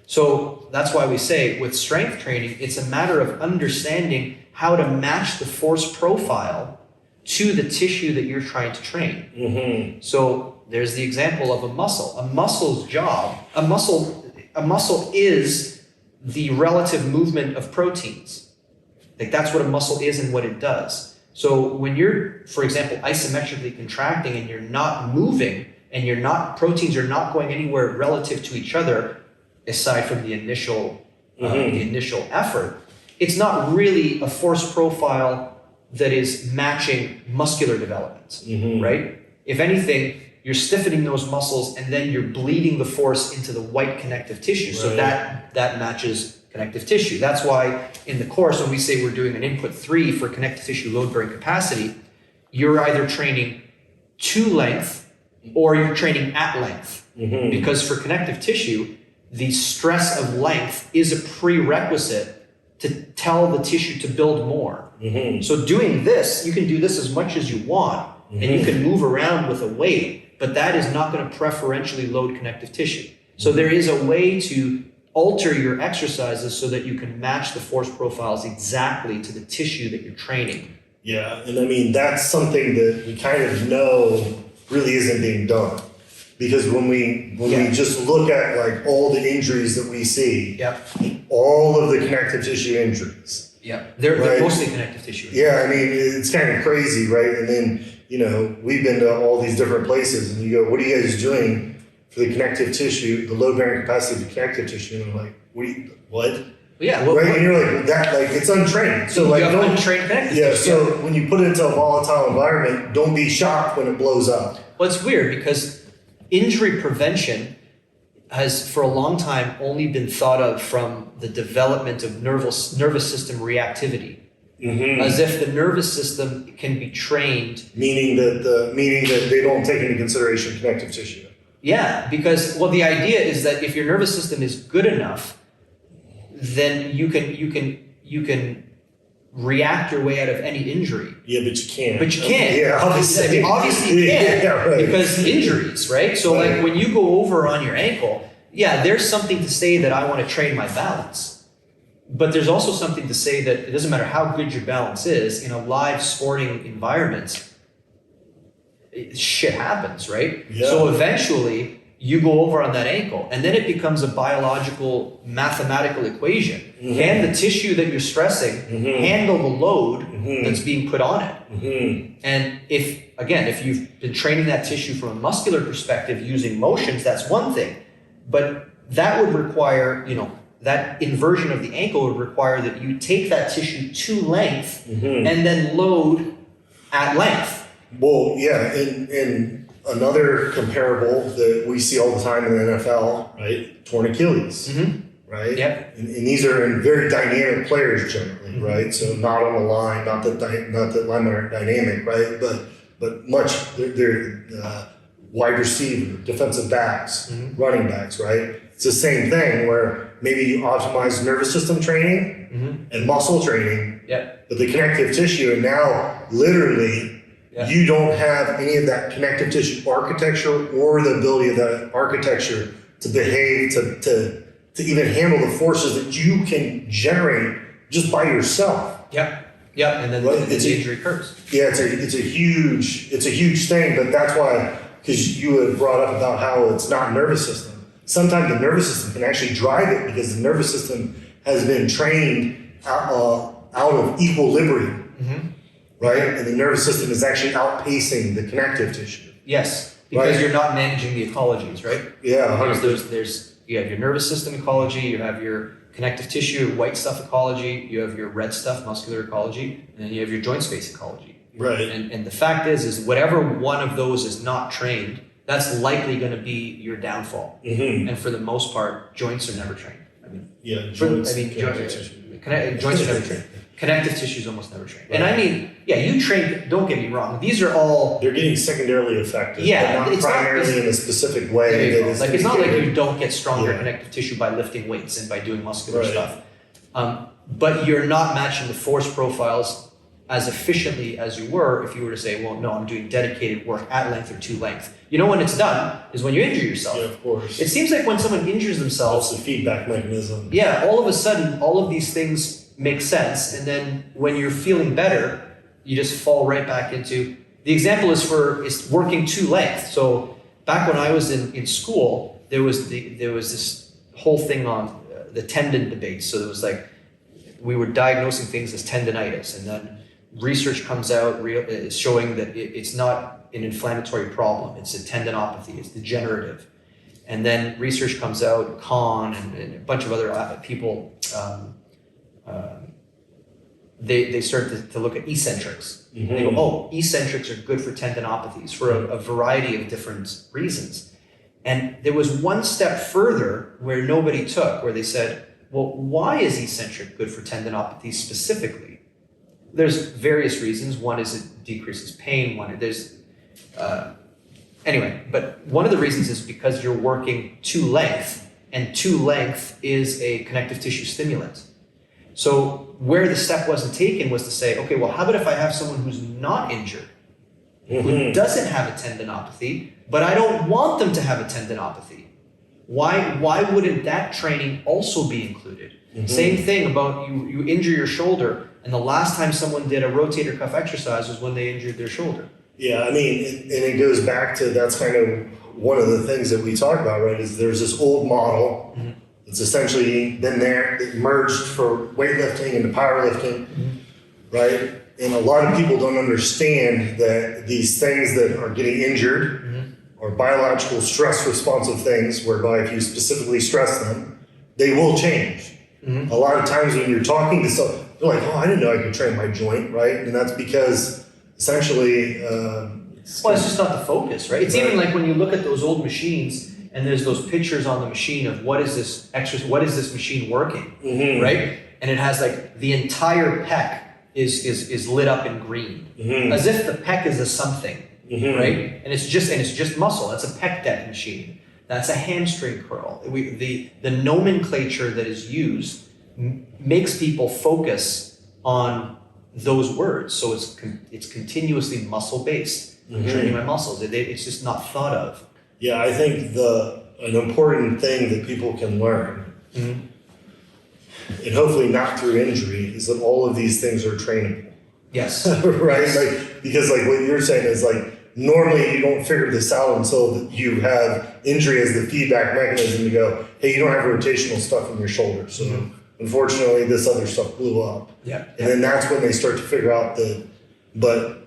So that's why we say with strength training, it's a matter of understanding how to match the force profile to the tissue that you're trying to train. So there's the example of a muscle. A muscle's job, a muscle is the relative movement of proteins. Like, that's what a muscle is and what it does. So when you're, for example, isometrically contracting and you're not moving and proteins are not going anywhere relative to each other, aside from the initial effort, it's not really a force profile that is matching muscular development, right? If anything, you're stiffening those muscles and then you're bleeding the force into the white connective tissue. So that matches connective tissue. That's why in the course, when we say we're doing an input 3 for connective tissue load bearing capacity, you're either training to length or you're training at length. Because for connective tissue, the stress of length is a prerequisite to tell the tissue to build more. So doing this, you can do this as much as you want, and you can move around with a weight, but that is not going to preferentially load connective tissue. So there is a way to alter your exercises so that you can match the force profiles exactly to the tissue that you're training. Yeah, and I mean, that's something that we kind of know really isn't being done. Because when we just look at like all the injuries that we see, all of the connective tissue injuries. They're mostly connective tissue. Yeah, I mean, it's kind of crazy, right? And then, we've been to all these different places and you go, what are you guys doing for the connective tissue, the load bearing capacity of the connective tissue? And I'm like, what? Yeah, right? And you're like, it's untrained. So like, untrained connective tissue. So when you put it into a volatile environment, don't be shocked when it blows up. Well, it's weird because injury prevention has for a long time only been thought of from the development of nervous system reactivity. As if the nervous system can be trained. Meaning that they don't take into consideration connective tissue. Yeah, because the idea is that if your nervous system is good enough, then you can react your way out of any injury. Yeah, but you can't. But you can't. Yeah, obviously. Obviously you can't. Yeah, right. Because injuries, right? So like when you go over on your ankle, there's something to say that I want to train my balance. But there's also something to say that it doesn't matter how good your balance is in a live sporting environment. shit happens, right? Yeah. So eventually you go over on that ankle, and then it becomes a biological, mathematical equation. Can the tissue that you're stressing handle the load that's being put on it? And if you've been training that tissue from a muscular perspective using motions, that's one thing. But that would require, that inversion of the ankle would require that you take that tissue to length and then load at length. Well, yeah, and another comparable that we see all the time in the NFL, right? Torn Achilles, right? Yep. And these are in very dynamic players generally, right? So not on the line, not that linemen are dynamic, right? But they're wide receiver, defensive backs, running backs, right? It's the same thing where maybe you optimize nervous system training and muscle training, but the connective tissue, and now literally. You don't have any of that connective tissue architecture or the ability of that architecture to behave, to even handle the forces that you can generate just by yourself. Yep. And then the injury occurs. Yeah, it's a huge thing, but that's why, because you had brought up about how it's not nervous system. Sometimes the nervous system can actually drive it because the nervous system has been trained out of equilibrium. Right? And the nervous system is actually outpacing the connective tissue. Yes, because you're not managing the ecologies, right? Yeah, you have your nervous system ecology, you have your connective tissue, white stuff ecology, you have your red stuff, muscular ecology, and then you have your joint space ecology. Right. And the fact is whatever one of those is not trained, that's likely going to be your downfall. And for the most part, joints are never trained. Joints are never trained. Connective tissue is almost never trained. Right. And you train, don't get me wrong, these are all... They're getting secondarily affected, but not primarily in a specific way. It's not like you don't get stronger connective tissue by lifting weights and by doing muscular stuff. But you're not matching the force profiles as efficiently as you were if you were to say, well, no, I'm doing dedicated work at length or to length. When it's done is when you injure yourself. Yeah, of course. It seems like when someone injures themselves... That's the feedback mechanism. Yeah, all of a sudden, all of these things make sense, and then when you're feeling better, you just fall right back into... The example is working to length. So back when I was in school, there was this whole thing on the tendon debate. So there was we were diagnosing things as tendinitis, and then research comes out showing that it's not an inflammatory problem, it's a tendinopathy, it's degenerative. And then research comes out, Kahn and a bunch of other people, they start to look at eccentrics. They go, oh, eccentrics are good for tendinopathies for a variety of different reasons. And there was one step further where nobody took, where they said, well, why is eccentric good for tendinopathies specifically? There's various reasons. One is it decreases pain. But one of the reasons is because you're working to length, and to length is a connective tissue stimulant. So where the step wasn't taken was to say, okay, well, how about if I have someone who's not injured, who doesn't have a tendinopathy, but I don't want them to have a tendinopathy? Why wouldn't that training also be included? Same thing about you injure your shoulder, and the last time someone did a rotator cuff exercise was when they injured their shoulder. Yeah, and it goes back to, that's kind of one of the things that we talk about, right, is there's this old model that's essentially been there, that merged for weightlifting into powerlifting, right? And a lot of people don't understand that these things that are getting injured are biological stress responsive things, whereby if you specifically stress them, they will change. A lot of times when you're talking to someone, they're like, oh, I didn't know I could train my joint, right? And that's because essentially... it's just not the focus, right? It's even like when you look at those old machines and there's those pictures on the machine of what is this machine working, right? And it has the entire pec is lit up in green, as if the pec is a something, right? And it's just muscle. That's a pec deck machine. That's a hamstring curl. The nomenclature that is used makes people focus on those words. So it's continuously muscle based. I'm training my muscles. It's just not thought of. Yeah, I think an important thing that people can learn, and hopefully not through injury, is that all of these things are trainable. Yes. Right? Because what you're saying is normally you don't figure this out until you have injury as the feedback mechanism to go, hey, you don't have rotational stuff in your shoulder. So unfortunately, this other stuff blew up. Yeah. And then that's when they start to figure out but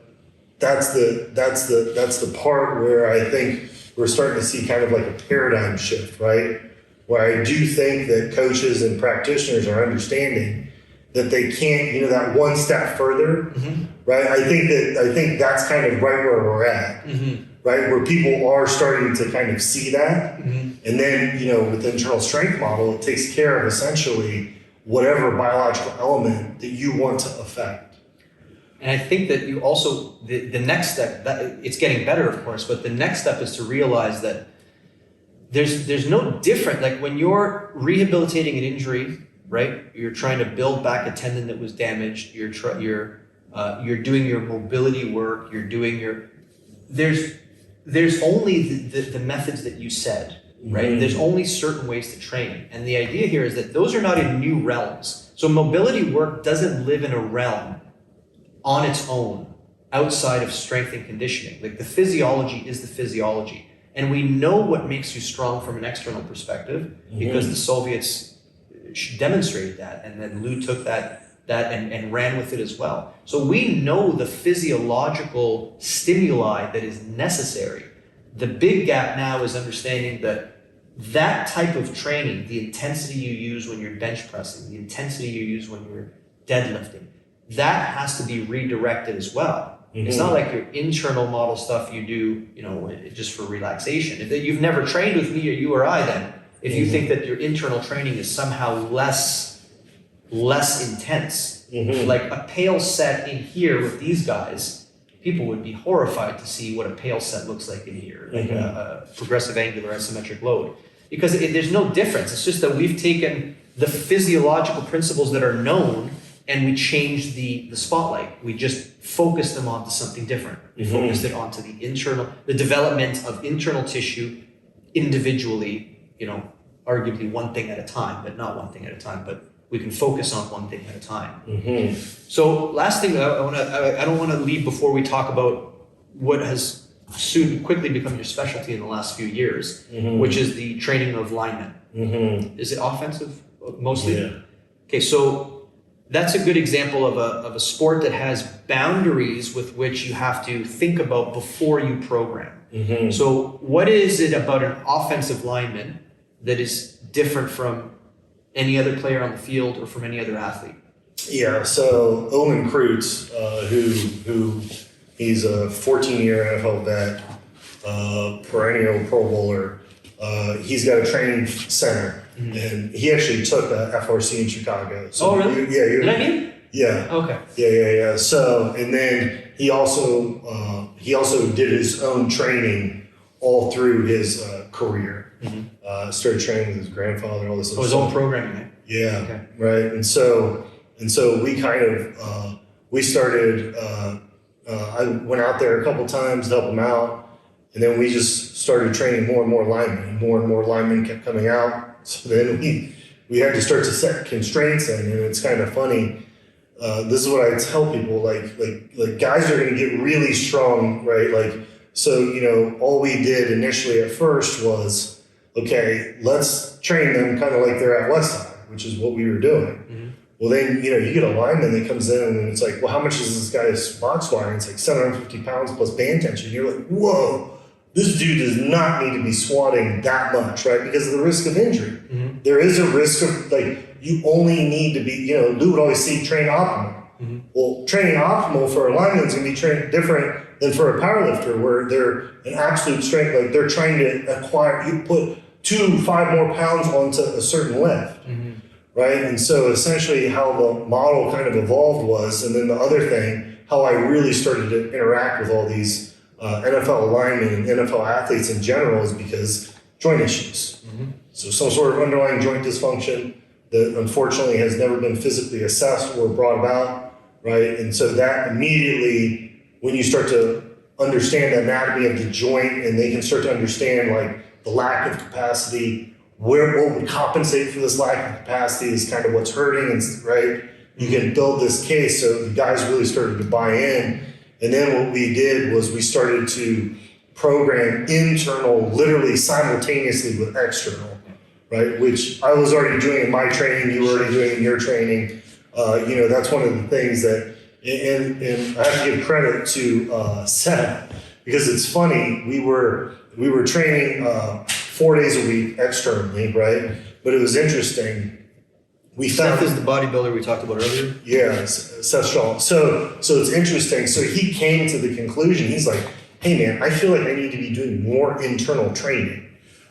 that's the part where I think we're starting to see kind of like a paradigm shift, right? Where I do think that coaches and practitioners are understanding that they can't, that one step further, right? I think that's kind of right where we're at, right? Where people are starting to kind of see that. And then, with the internal strength model, it takes care of essentially whatever biological element that you want to affect. And I think that you also, the next step, that it's getting better, of course, but the next step is to realize that there's no different, like when you're rehabilitating an injury, right? You're trying to build back a tendon that was damaged. You're doing your mobility work. You're doing there's only the methods that you said, right? There's only certain ways to train. And the idea here is that those are not in new realms. So mobility work doesn't live in a realm on its own outside of strength and conditioning. Like the physiology is the physiology. And we know what makes you strong from an external perspective because the Soviets demonstrated that, and then Lou took that and ran with it as well. So we know the physiological stimuli that is necessary. The big gap now is understanding that type of training, the intensity you use when you're bench pressing, the intensity you use when you're deadlifting, that has to be redirected as well. It's not like your internal model stuff you do, just for relaxation. If you've never trained with me or you or I, then if you think that your internal training is somehow less intense, like a pale set in here with these guys, people would be horrified to see what a pale set looks like in here, like a progressive angular isometric load. Because there's no difference. It's just that we've taken the physiological principles that are known and we changed the spotlight. We just focused them onto something different. We focused it onto the development of internal tissue individually, arguably one thing at a time, but not one thing at a time, but we can focus on one thing at a time. So last thing, I don't want to leave before we talk about what has soon quickly become your specialty in the last few years, which is the training of linemen. Is it offensive mostly? Yeah. Okay, so that's a good example of a sport that has boundaries with which you have to think about before you program. So what is it about an offensive lineman that is different from any other player on the field or from any other athlete? Yeah, so Owen Kreutz, who he's a 14-year NFL vet, perennial Pro Bowler. He's got a training center, and he actually took a FRC in Chicago. So really? Did I meet him? Yeah. Okay. Yeah. So, and then he also did his own training all through his career. Started training with his grandfather, all this. His own programming. Right? Yeah. Okay. Right. And so we kind of we started. I went out there a couple times to help him out, and then we just started training more and more linemen, and more linemen kept coming out. So then we had to start to set constraints in, and it's kind of funny. This is what I tell people: like guys are going to get really strong, right? Like, so all we did initially at first was, okay, let's train them kind of like they're at Westside, which is what we were doing. Well, then you get a lineman that comes in and it's like, well, how much is this guy's box squatting? It's like 750 pounds plus band tension. You're like, whoa, this dude does not need to be squatting that much, right? Because of the risk of injury. There is a risk of, like, you only need to be, Lou would always say train optimal. Well, training optimal for a lineman is going to be trained different than for a powerlifter, where they're an absolute strength, like they're trying to acquire, you put 5 more pounds onto a certain lift, right? And so essentially how the model kind of evolved was, and then the other thing, how I really started to interact with all these NFL linemen and NFL athletes in general, is because joint issues. So some sort of underlying joint dysfunction that unfortunately has never been physically assessed or brought about, right? And so that immediately, when you start to understand the anatomy of the joint, and they can start to understand like the lack of capacity, what would compensate for this lack of capacity is kind of what's hurting, and right? You can build this case. So the guys really started to buy in, And then what we did was we started to program internal literally simultaneously with external, right? Which I was already doing in my training, you were already doing in your training. That's one of the things that, and I have to give credit to Seth, because it's funny, we were training 4 days a week externally, right? But it was interesting. Seth is the bodybuilder we talked about earlier. Yeah, Seth Shaw. So it's interesting. So he came to the conclusion, he's like, hey man, I feel like I need to be doing more internal training,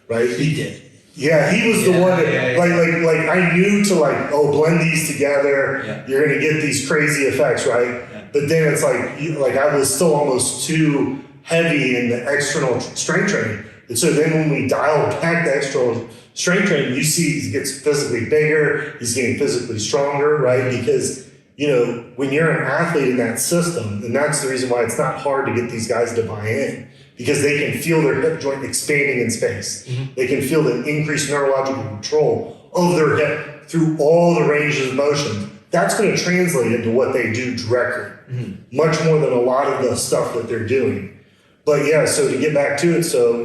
right? He did. Yeah, he was the one that, like I knew to blend these together. Yeah. You're going to get these crazy effects, right? Yeah. But then it's like I was still almost too heavy in the external strength training. And so then when we dialed back the external strength training, you see he gets physically bigger, he's getting physically stronger, right? Because, when you're an athlete in that system, and that's the reason why it's not hard to get these guys to buy in, because they can feel their hip joint expanding in space. Mm-hmm. They can feel the increased neurological control of their hip through all the ranges of motion. That's going to translate into what they do directly, much more than a lot of the stuff that they're doing. But yeah, so to get back to it, so,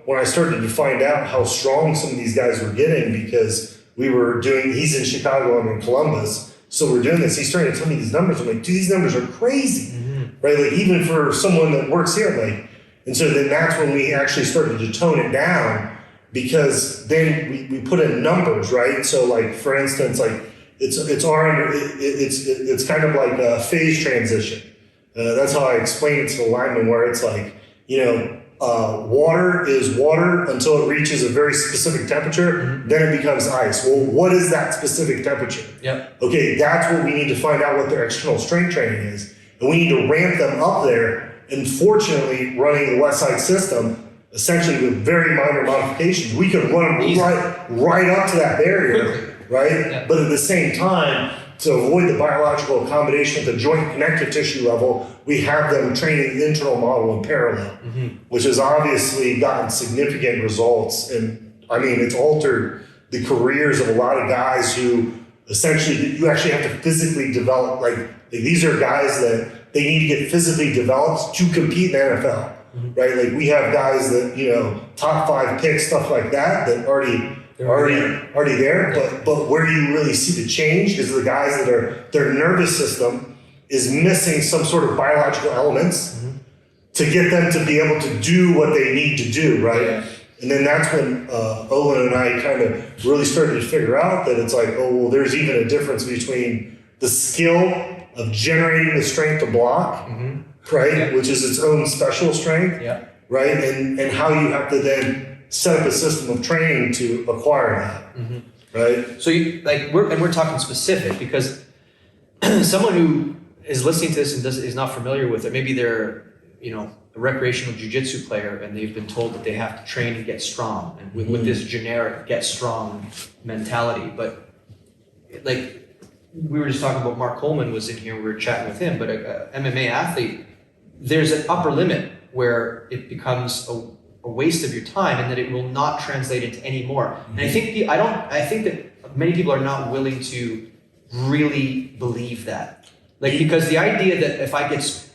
when I started to find out how strong some of these guys were getting, because he's in Chicago, I'm in Columbus, so we're doing this, he's starting to tell me these numbers. I'm like, dude, these numbers are crazy, right? Like even for someone that works here, and so then that's when we actually started to tone it down, because then we put in numbers, right? So for instance, it's kind of like a phase transition. That's how I explain it to the lineman, where it's water is water until it reaches a very specific temperature, then it becomes ice. Well, what is that specific temperature? Yep. Okay, that's what we need to find out what their external strength training is. And we need to ramp them up there. And fortunately, running the Westside system, essentially with very minor modifications, we could run them right up to that barrier, right? Yep. But at the same time, to avoid the biological accommodation at the joint connective tissue level, we have them training the internal model in parallel, which has obviously gotten significant results. And I mean, it's altered the careers of a lot of guys who essentially, you actually have to physically develop, these are guys that they need to get physically developed to compete in the NFL, right? Like we have guys that, top 5 picks, stuff like that already there, but where you really see the change is the guys that their nervous system is missing some sort of biological elements to get them to be able to do what they need to do, right? Yeah. And then that's when Olin and I kind of really started to figure out that it's there's even a difference between the skill of generating the strength to block, right? Yeah. Which is its own special strength, right? And how you have to then set up a system of training to acquire that, right? So we're talking specific, because someone who is listening to this and is not familiar with it, maybe they're a recreational jiu-jitsu player and they've been told that they have to train and get strong, and with this generic get strong mentality. But we were just talking about Mark Coleman was in here, we were chatting with him, but a MMA athlete, there's an upper limit where it becomes a waste of your time, and that it will not translate into any more. And I think that many people are not willing to really believe that. Because the idea that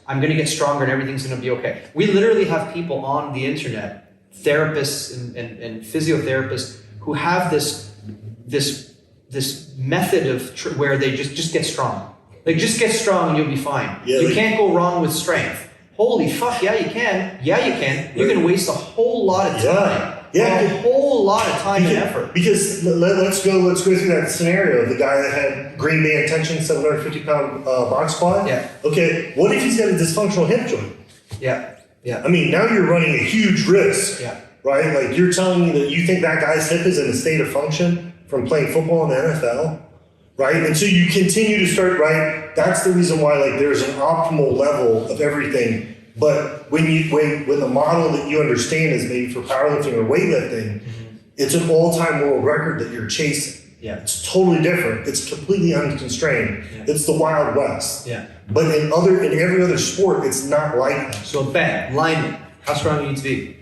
I'm going to get stronger and everything's going to be okay. We literally have people on the internet, therapists and physiotherapists, who have this method of where they just get strong. Just get strong and you'll be fine. Yeah, you can't go wrong with strength. Holy fuck, yeah you can. Yeah you can. You can waste a whole lot of time. Yeah. A whole lot of time and effort. Because let's go through that scenario. The guy that had Green Bay intention, 750-pound box squat. Yeah. Okay, what if he's got a dysfunctional hip joint? Yeah. Yeah. I mean, now you're running a huge risk. Yeah. Right? You're telling me that you think that guy's hip is in a state of function from playing football in the NFL? Right? And so you continue to start, right? That's the reason why there's an optimal level of everything. But when the model that you understand is maybe for powerlifting or weightlifting, it's an all-time world record that you're chasing. Yeah. It's totally different. It's completely unconstrained. Yeah. It's the Wild West. Yeah. But in every other sport, it's not like that. So lineman, how strong do you need to be?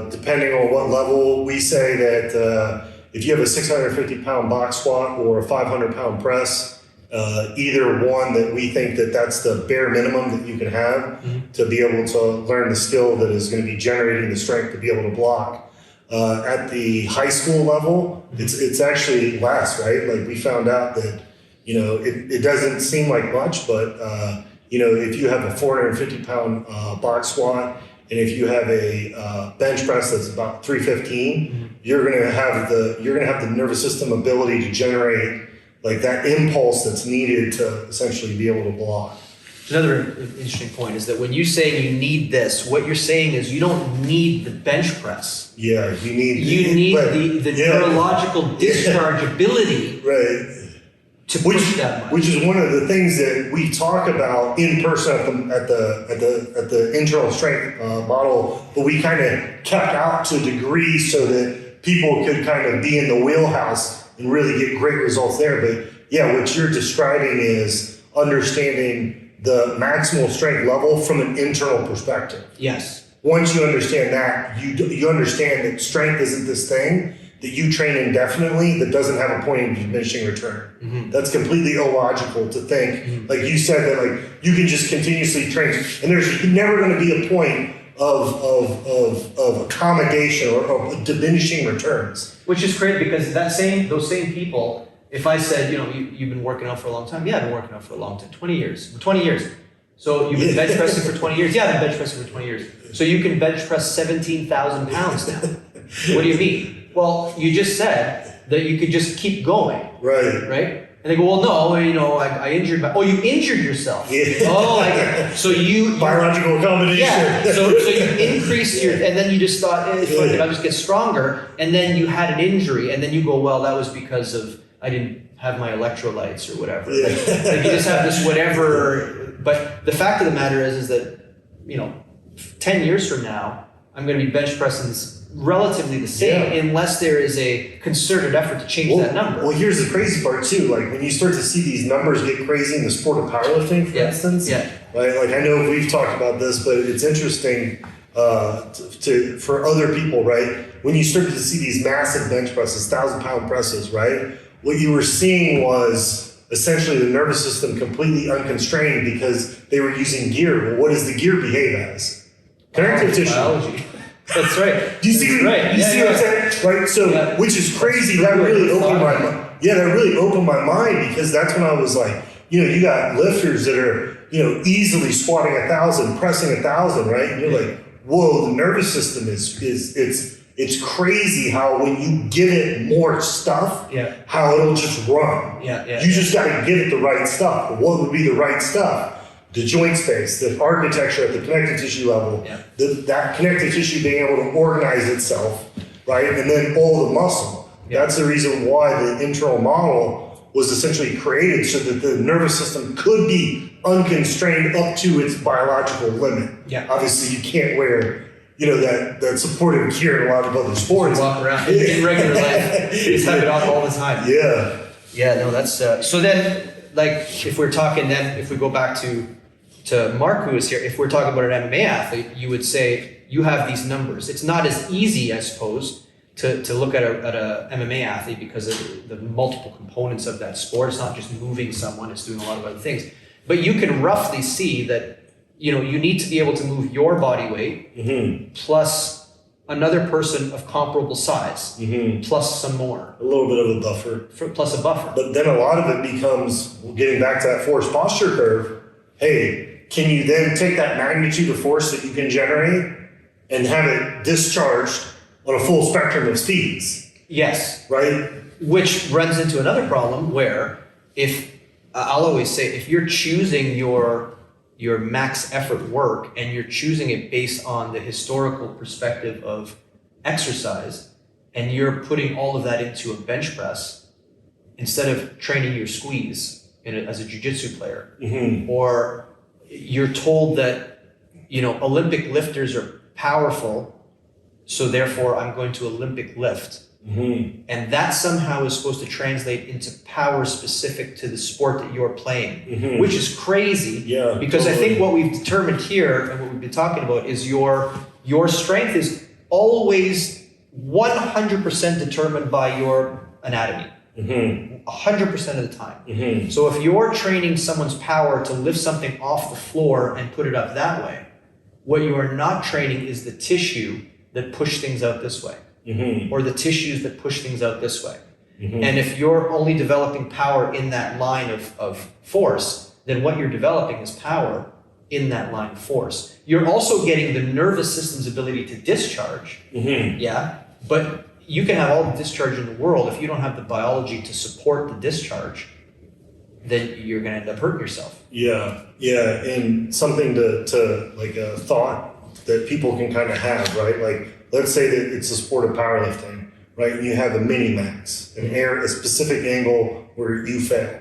Depending on what level, we say that if you have a 650-pound box squat or a 500-pound press, either one that we think that that's the bare minimum that you can have to be able to learn the skill that is going to be generating the strength to be able to block. At the high school level, it's actually less, right? Like we found out that, it doesn't seem like much, but, if you have a 450-pound box squat, and if you have a bench press that's about 315, you're gonna have the nervous system ability to generate like that impulse that's needed to essentially be able to block. Another interesting point is that when you say you need this, what you're saying is you don't need the bench press. Yeah, you need the neurological discharge ability. Right. To push that much. Which is one of the things that we talk about in person at the internal strength model, but we kind of kept out to a degree so that people could kind of be in the wheelhouse and really get great results there. But yeah, what you're describing is understanding the maximal strength level from an internal perspective. Yes. Once you understand that, you understand that strength isn't this thing that you train indefinitely that doesn't have a point of diminishing return. That's completely illogical to think. Like you said, that like you can just continuously train, and there's never going to be a point of accommodation or of diminishing returns. Which is great because those same people, if I said, you've been working out for a long time. Yeah, I've been working out for a long time, 20 years. 20 years. So you've been bench pressing for 20 years? Yeah, I've been bench pressing for 20 years. So you can bench press 17,000 pounds now. What do you mean? Well, you just said that you could just keep going. Right? And they go, well, no, I injured my... Oh, you injured yourself. Yeah. Oh, so you... Biological accommodation. Yeah, so you increased your... And then you just thought, I'll just get stronger. And then you had an injury. And then you go, well, that was because of... I didn't have my electrolytes or whatever. Yeah. Like you just have this whatever... But the fact of the matter is that, 10 years from now, I'm going to be bench pressing relatively the same unless there is a concerted effort to change that number. Well, here's the crazy part too. Like when you start to see these numbers get crazy in the sport of powerlifting, for instance. Yeah. Right. Like I know we've talked about this, but it's interesting for other people, right? When you started to see these massive bench presses, 1,000-pound presses, right? What you were seeing was essentially the nervous system completely unconstrained because they were using gear. Well, what does the gear behave as? Connective tissue. Biology. That's right. Do you see? Right. You see what I'm saying? Right. So, which is crazy. That really opened my mind. Yeah, that really opened my mind because that's when I was like, you got lifters that are, easily squatting 1,000, pressing 1,000, right? And you're like, whoa, the nervous system it's crazy how when you give it more stuff, how it'll just run. You just got to give it the right stuff. But what would be the right stuff? The joint space, the architecture at the connective tissue level, that connective tissue being able to organize itself, right? And then all the muscle. That's the reason why the internal model was essentially created so that the nervous system could be unconstrained up to its biological limit. Obviously, you can't wear, that supportive gear in a lot of other sports. Walk around in regular life. You just have it on all the time. Yeah, no, that's... so then, like, if we go back to Mark, who is here, if we're talking about an MMA athlete, you would say you have these numbers. It's not as easy, I suppose, to look at a MMA athlete because of the multiple components of that sport. It's not just moving someone, it's doing a lot of other things. But you can roughly see that, you need to be able to move your body weight plus another person of comparable size, plus some more. A little bit of a buffer. Plus a buffer. But then a lot of it becomes, getting back to that force posture curve, hey, can you then take that magnitude of force that you can generate and have it discharged on a full spectrum of speeds? Yes. Right? Which runs into another problem where I'll always say, if you're choosing your max effort work and you're choosing it based on the historical perspective of exercise and you're putting all of that into a bench press instead of training your squeeze as a jiu-jitsu player, or you're told that, Olympic lifters are powerful, so therefore I'm going to Olympic lift. And that somehow is supposed to translate into power specific to the sport that you're playing, which is crazy. Because I think what we've determined here and what we've been talking about is your strength is always 100% determined by your anatomy. 100% of the time. Mm-hmm. So if you're training someone's power to lift something off the floor and put it up that way, what you are not training is the tissue that push things out this way, or the tissues that push things out this way. And if you're only developing power in that line of force, then what you're developing is power in that line of force. You're also getting the nervous system's ability to discharge, yeah, but you can have all the discharge in the world. If you don't have the biology to support the discharge, then you're going to end up hurting yourself. Yeah, and something to like a thought that people can kind of have, right? Like, let's say that it's a sport of powerlifting, right? And you have a mini max, a specific angle where you fail.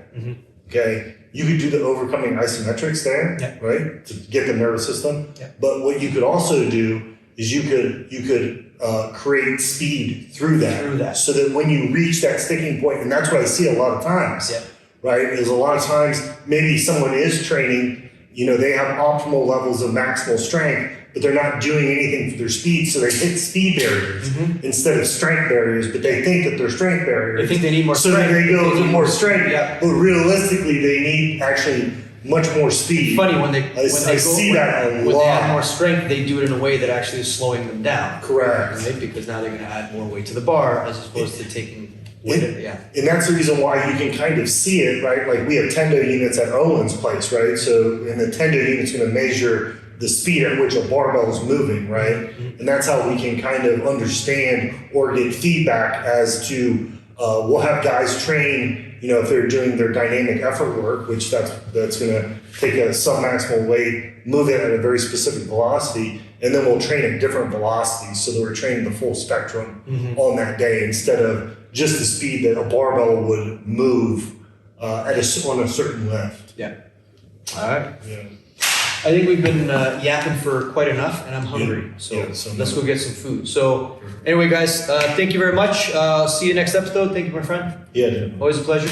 Okay, you could do the overcoming isometrics there, right, to get the nervous system. But what you could also do is you could create speed through that, so that when you reach that sticking point, and that's what I see a lot of times, right, is a lot of times maybe someone is training, they have optimal levels of maximal strength, but they're not doing anything for their speed, so they hit speed barriers instead of strength barriers, but they think that they're strength barriers. They think they need more strength. So they go to more strength, but realistically they need actually much more speed. Funny, when they add more strength, they do it in a way that actually is slowing them down. Correct. Right? Because now they're going to add more weight to the bar as opposed to taking weight. And that's the reason why you can kind of see it, right? Like we have tendo units at Owen's place, right? So, and the tendo unit's going to measure the speed at which a barbell is moving, right? And that's how we can kind of understand or get feedback as to, we'll have guys train, if they're doing their dynamic effort work, which that's going to take a submaximal weight, move it at a very specific velocity, and then we'll train at different velocities so that we're training the full spectrum on that day instead of just the speed that a barbell would move on a certain lift. Yeah. All right. Yeah. I think we've been yapping for quite enough, and I'm hungry. So let's go get some food. So anyway, guys, thank you very much. See you next episode. Thank you, my friend. Yeah, dude. Always a pleasure.